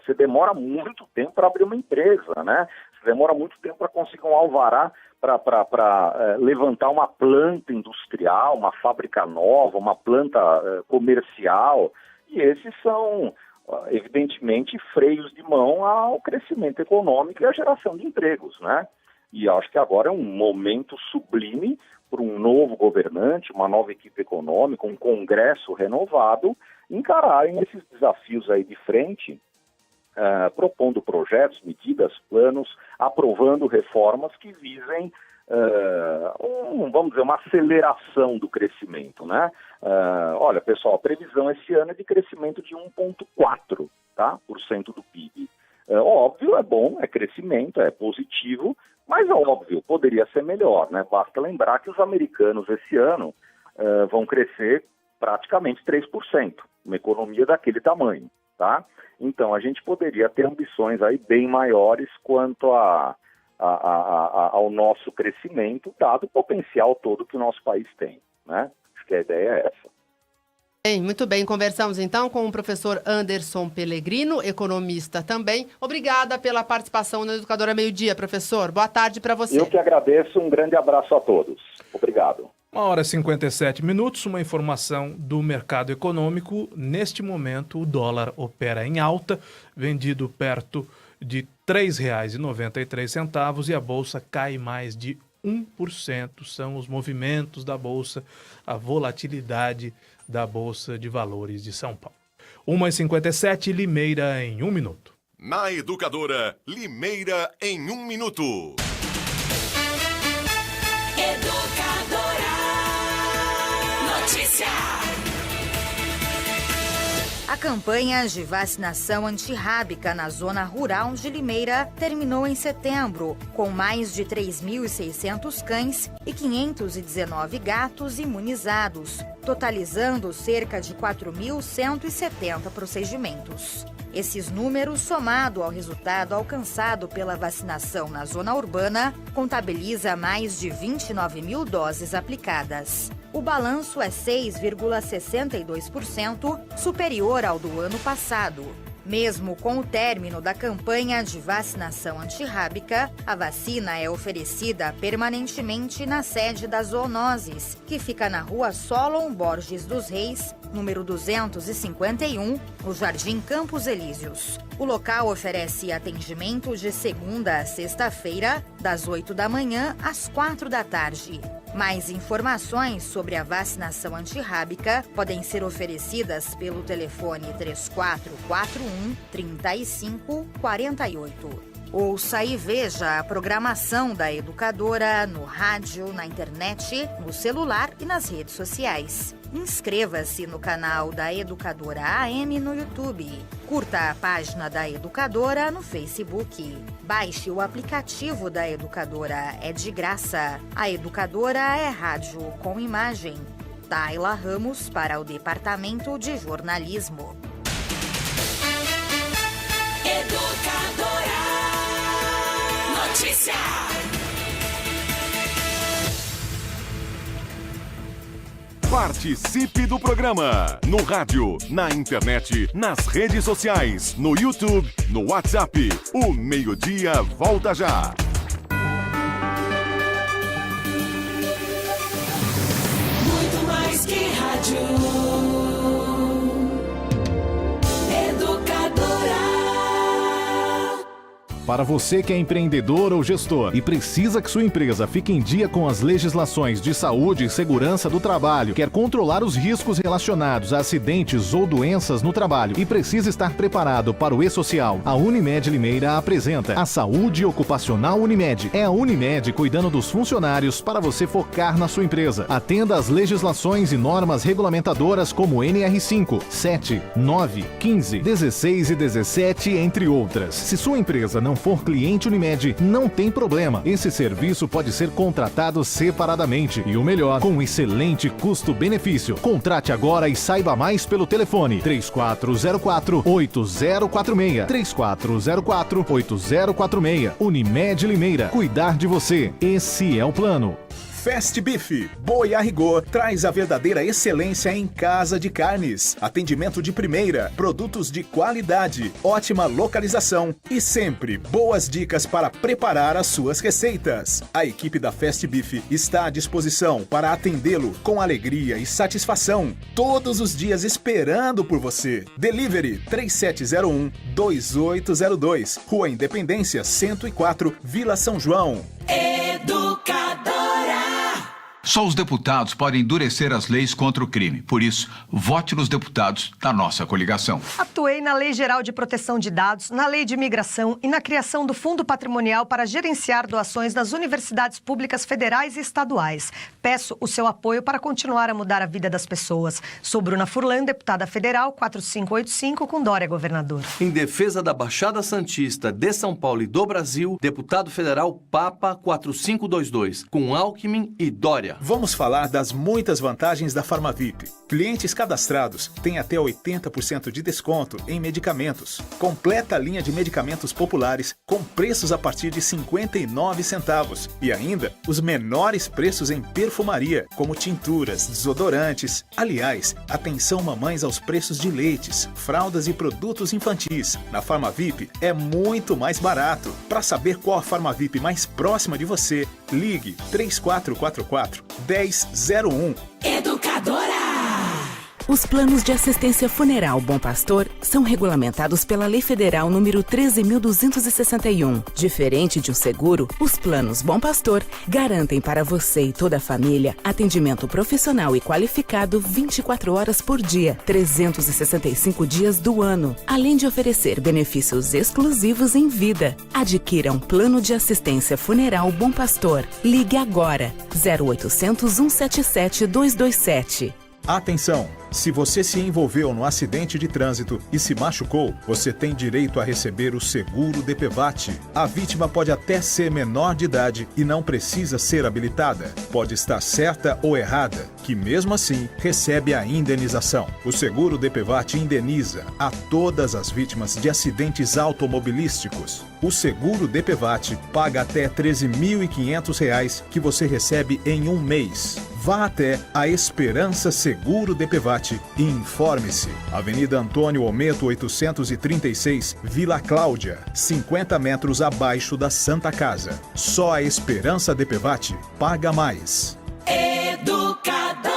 você demora muito tempo para abrir uma empresa, né? Você demora muito tempo para conseguir um alvará para levantar uma planta industrial, uma fábrica nova, uma planta comercial. E esses são, evidentemente, freios de mão ao crescimento econômico e à geração de empregos, né? E acho que agora é um momento sublime para um novo governante, uma nova equipe econômica, um congresso renovado, encararem esses desafios aí de frente, propondo projetos, medidas, planos, aprovando reformas que visem, vamos dizer, uma aceleração do crescimento, né? Olha, pessoal, a previsão esse ano é de crescimento de 1,4%, tá, por cento do PIB. Óbvio, é bom, é crescimento, é positivo, mas óbvio, poderia ser melhor, né? Basta lembrar que os americanos esse ano vão crescer praticamente 3%, uma economia daquele tamanho, tá? Então, a gente poderia ter ambições aí bem maiores quanto ao nosso crescimento, dado o potencial todo que o nosso país tem, né? Acho que a ideia é essa. Bem, muito bem, conversamos então com o professor Anderson Pellegrino, economista também. Obrigada pela participação no Educadora Meio Dia, professor. Boa tarde para você. Eu que agradeço, um grande abraço a todos. Obrigado. 1h57, uma informação do mercado econômico. Neste momento, o dólar opera em alta, vendido perto de R$ 3,93 e a bolsa cai mais de 1%. São os movimentos da bolsa, a volatilidade da Bolsa de Valores de São Paulo. 1h57, Limeira em 1 minuto. Na Educadora, Limeira em 1 minuto. Educadora Notícia. A campanha de vacinação antirrábica na zona rural de Limeira terminou em setembro, com mais de 3.600 cães e 519 gatos imunizados, totalizando cerca de 4.170 procedimentos. Esses números, somado ao resultado alcançado pela vacinação na zona urbana, contabiliza mais de 29 mil doses aplicadas. O balanço é 6,62% superior ao do ano passado. Mesmo com o término da campanha de vacinação antirrábica, a vacina é oferecida permanentemente na sede das zoonoses, que fica na rua Solon Borges dos Reis, número 251, no Jardim Campos Elíseos. O local oferece atendimento de segunda a sexta-feira, das 8 da manhã às 4 da tarde. Mais informações sobre a vacinação antirrábica podem ser oferecidas pelo telefone 3441-3548. Ouça e veja a programação da Educadora no rádio, na internet, no celular e nas redes sociais. Inscreva-se no canal da Educadora AM no YouTube. Curta a página da Educadora no Facebook. Baixe o aplicativo da Educadora, é de graça. A Educadora é rádio com imagem. Tayla Ramos para o Departamento de Jornalismo. Educadora Notícia. Participe do programa no rádio, na internet, nas redes sociais, no YouTube, no WhatsApp. O Meio-Dia volta já. Muito mais que rádio. Educadora. Para você que é empreendedor ou gestor e precisa que sua empresa fique em dia com as legislações de saúde e segurança do trabalho, quer controlar os riscos relacionados a acidentes ou doenças no trabalho e precisa estar preparado para o E-Social, a Unimed Limeira apresenta a Saúde Ocupacional Unimed. É a Unimed cuidando dos funcionários para você focar na sua empresa. Atenda às legislações e normas regulamentadoras como NR5, 7, 9, 15, 16 e 17, entre outras. Se sua empresa não for cliente Unimed, não tem problema. Esse serviço pode ser contratado separadamente e o melhor, com excelente custo-benefício. Contrate agora e saiba mais pelo telefone 3404-8046. 3404-8046. Unimed Limeira. Cuidar de você. Esse é o plano. Fast Beef, Boi a Rigor, traz a verdadeira excelência em casa de carnes. Atendimento de primeira, produtos de qualidade, ótima localização e sempre boas dicas para preparar as suas receitas. A equipe da Fast Beef está à disposição para atendê-lo com alegria e satisfação. Todos os dias esperando por você. Delivery 3701-2802, Rua Independência 104, Vila São João. Educadora. Só os deputados podem endurecer as leis contra o crime. Por isso, vote nos deputados da nossa coligação. Atuei na Lei Geral de Proteção de Dados, na Lei de Imigração e na criação do Fundo Patrimonial para gerenciar doações nas universidades públicas federais e estaduais. Peço o seu apoio para continuar a mudar a vida das pessoas. Sou Bruna Furlan, deputada federal 4585, com Dória governador. Em defesa da Baixada Santista, de São Paulo e do Brasil, deputado federal Papa 4522, com Alckmin e Dória. Vamos falar das muitas vantagens da Farmavip. Clientes cadastrados têm até 80% de desconto em medicamentos. Completa linha de medicamentos populares com preços a partir de 59 centavos. E ainda os menores preços em perfumaria, como tinturas, desodorantes. Aliás, atenção mamães aos preços de leites, fraldas e produtos infantis. Na Farmavip é muito mais barato. Para saber qual a Farmavip mais próxima de você, ligue 3444-1001. Educadora! Os planos de assistência funeral Bom Pastor são regulamentados pela Lei Federal número 13.261. Diferente de um seguro, os planos Bom Pastor garantem para você e toda a família atendimento profissional e qualificado 24 horas por dia, 365 dias do ano, além de oferecer benefícios exclusivos em vida. Adquira um plano de assistência funeral Bom Pastor. Ligue agora 0800 177 227. Atenção! Se você se envolveu no acidente de trânsito e se machucou, você tem direito a receber o seguro DPVAT. A vítima pode até ser menor de idade e não precisa ser habilitada. Pode estar certa ou errada, que mesmo assim recebe a indenização. O seguro DPVAT indeniza a todas as vítimas de acidentes automobilísticos. O seguro DPVAT paga até R$ 13.500 que você recebe em um mês. Vá até a Esperança Seguro DPVAT e informe-se. Avenida Antônio Ometo 836, Vila Cláudia, 50 metros abaixo da Santa Casa. Só a Esperança DPVAT paga mais. Educadora.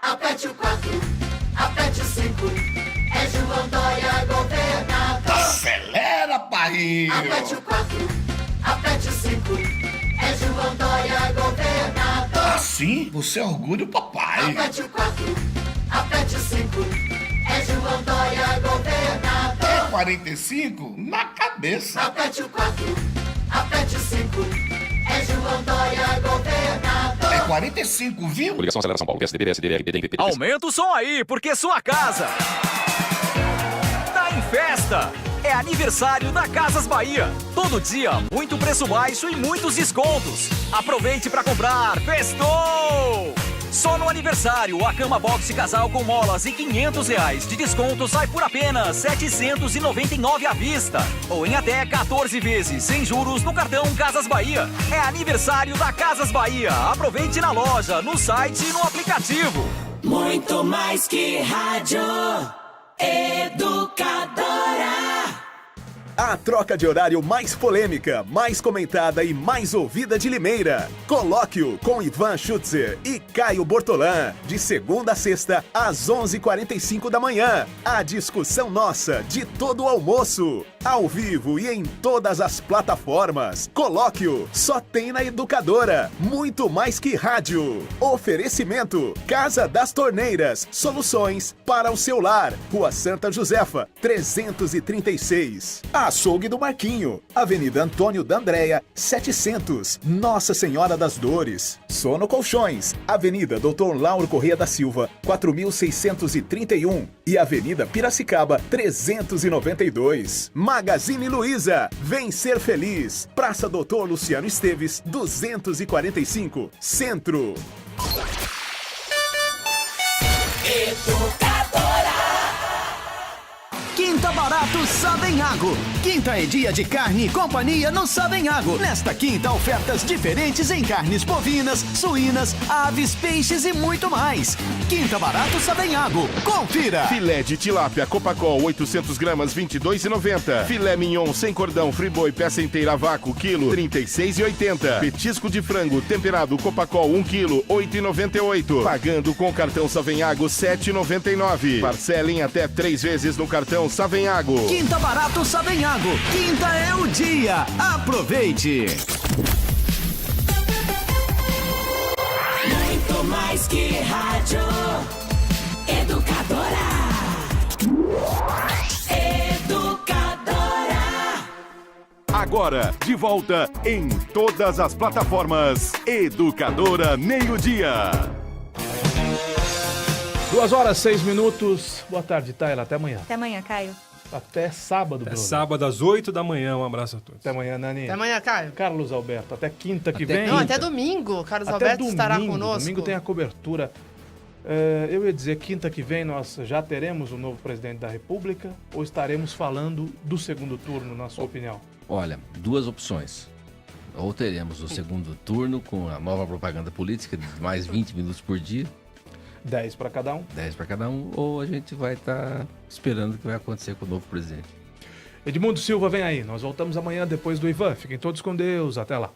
Aperte o 4, aperte o 5. É João Dória governador. Acelera, pai! Aperte o 4, aperte o 5. É João Dória governador. Assim, você é orgulho, papai. Aperte o 4, aperte o 5. É João Dória governador. É 45 na cabeça. Aperte o 4, aperte o 5. É João Dória governador. É 45, viu? Coligação Acelera São Paulo, PSDB, PSDB, RBD, MPP. Aumenta o som aí, porque sua casa tá em festa. É aniversário da Casas Bahia. Todo dia, muito preço baixo e muitos descontos. Aproveite para comprar. Festou! Só no aniversário, a cama box casal com molas e R$500 de desconto sai por apenas R$799 à vista. Ou em até 14 vezes, sem juros, no cartão Casas Bahia. É aniversário da Casas Bahia. Aproveite na loja, no site e no aplicativo. Muito mais que rádio. Educadora. A troca de horário mais polêmica, mais comentada e mais ouvida de Limeira. Colóquio com Ivan Schutzer e Caio Bortolã. De segunda a sexta, às 11h45 da manhã. A discussão nossa de todo o almoço. Ao vivo e em todas as plataformas. Colóquio só tem na Educadora. Muito mais que rádio. Oferecimento: Casa das Torneiras. Soluções para o seu lar. Rua Santa Josefa, 336. Açougue do Marquinho, Avenida Antônio da Andréia, 700, Nossa Senhora das Dores. Sono Colchões, Avenida Dr. Lauro Corrêa da Silva, 4631 e Avenida Piracicaba, 392. Magazine Luiza, vem ser feliz. Praça Dr. Luciano Esteves, 245, Centro. Quinta Barato Savenhago. Quinta é dia de carne e companhia no Savenhago. Nesta quinta, ofertas diferentes em carnes bovinas, suínas, aves, peixes e muito mais. Quinta Barato Savenhago. Confira. Filé de tilápia Copacol 800 gramas 22,90. Filé mignon sem cordão friboi peça inteira a vácuo quilo 36,80. Petisco de frango temperado Copacol 1 quilo 8,98. Pagando com cartão Savenhago 7,99. Parcela em até 3 vezes no cartão Savenhago. Quinta Barato Savenhago. Quinta é o dia. Aproveite. Disque Rádio Educadora. Agora, de volta em todas as plataformas. Educadora Meio-Dia. 2h06. Boa tarde, Tayla. Até amanhã. Até amanhã, Caio. Até sábado, Até Bruno. sábado às 8 da manhã. Um abraço a todos. Até amanhã, Nani. Até amanhã, Caio. Carlos Alberto, até quinta que vem. Não, até domingo. Carlos Até Alberto domingo, estará conosco. Domingo tem a cobertura. Eu ia dizer, quinta que vem nós já teremos o novo presidente da República ou estaremos falando do segundo turno, na sua opinião? Olha, duas opções. Ou teremos o segundo turno com a nova propaganda política de mais 20 minutos por dia. 10 para cada um. 10 para cada um. Ou a gente vai estar esperando o que vai acontecer com o novo presidente. Edmundo Silva vem aí. Nós voltamos amanhã depois do Ivan. Fiquem todos com Deus. Até lá.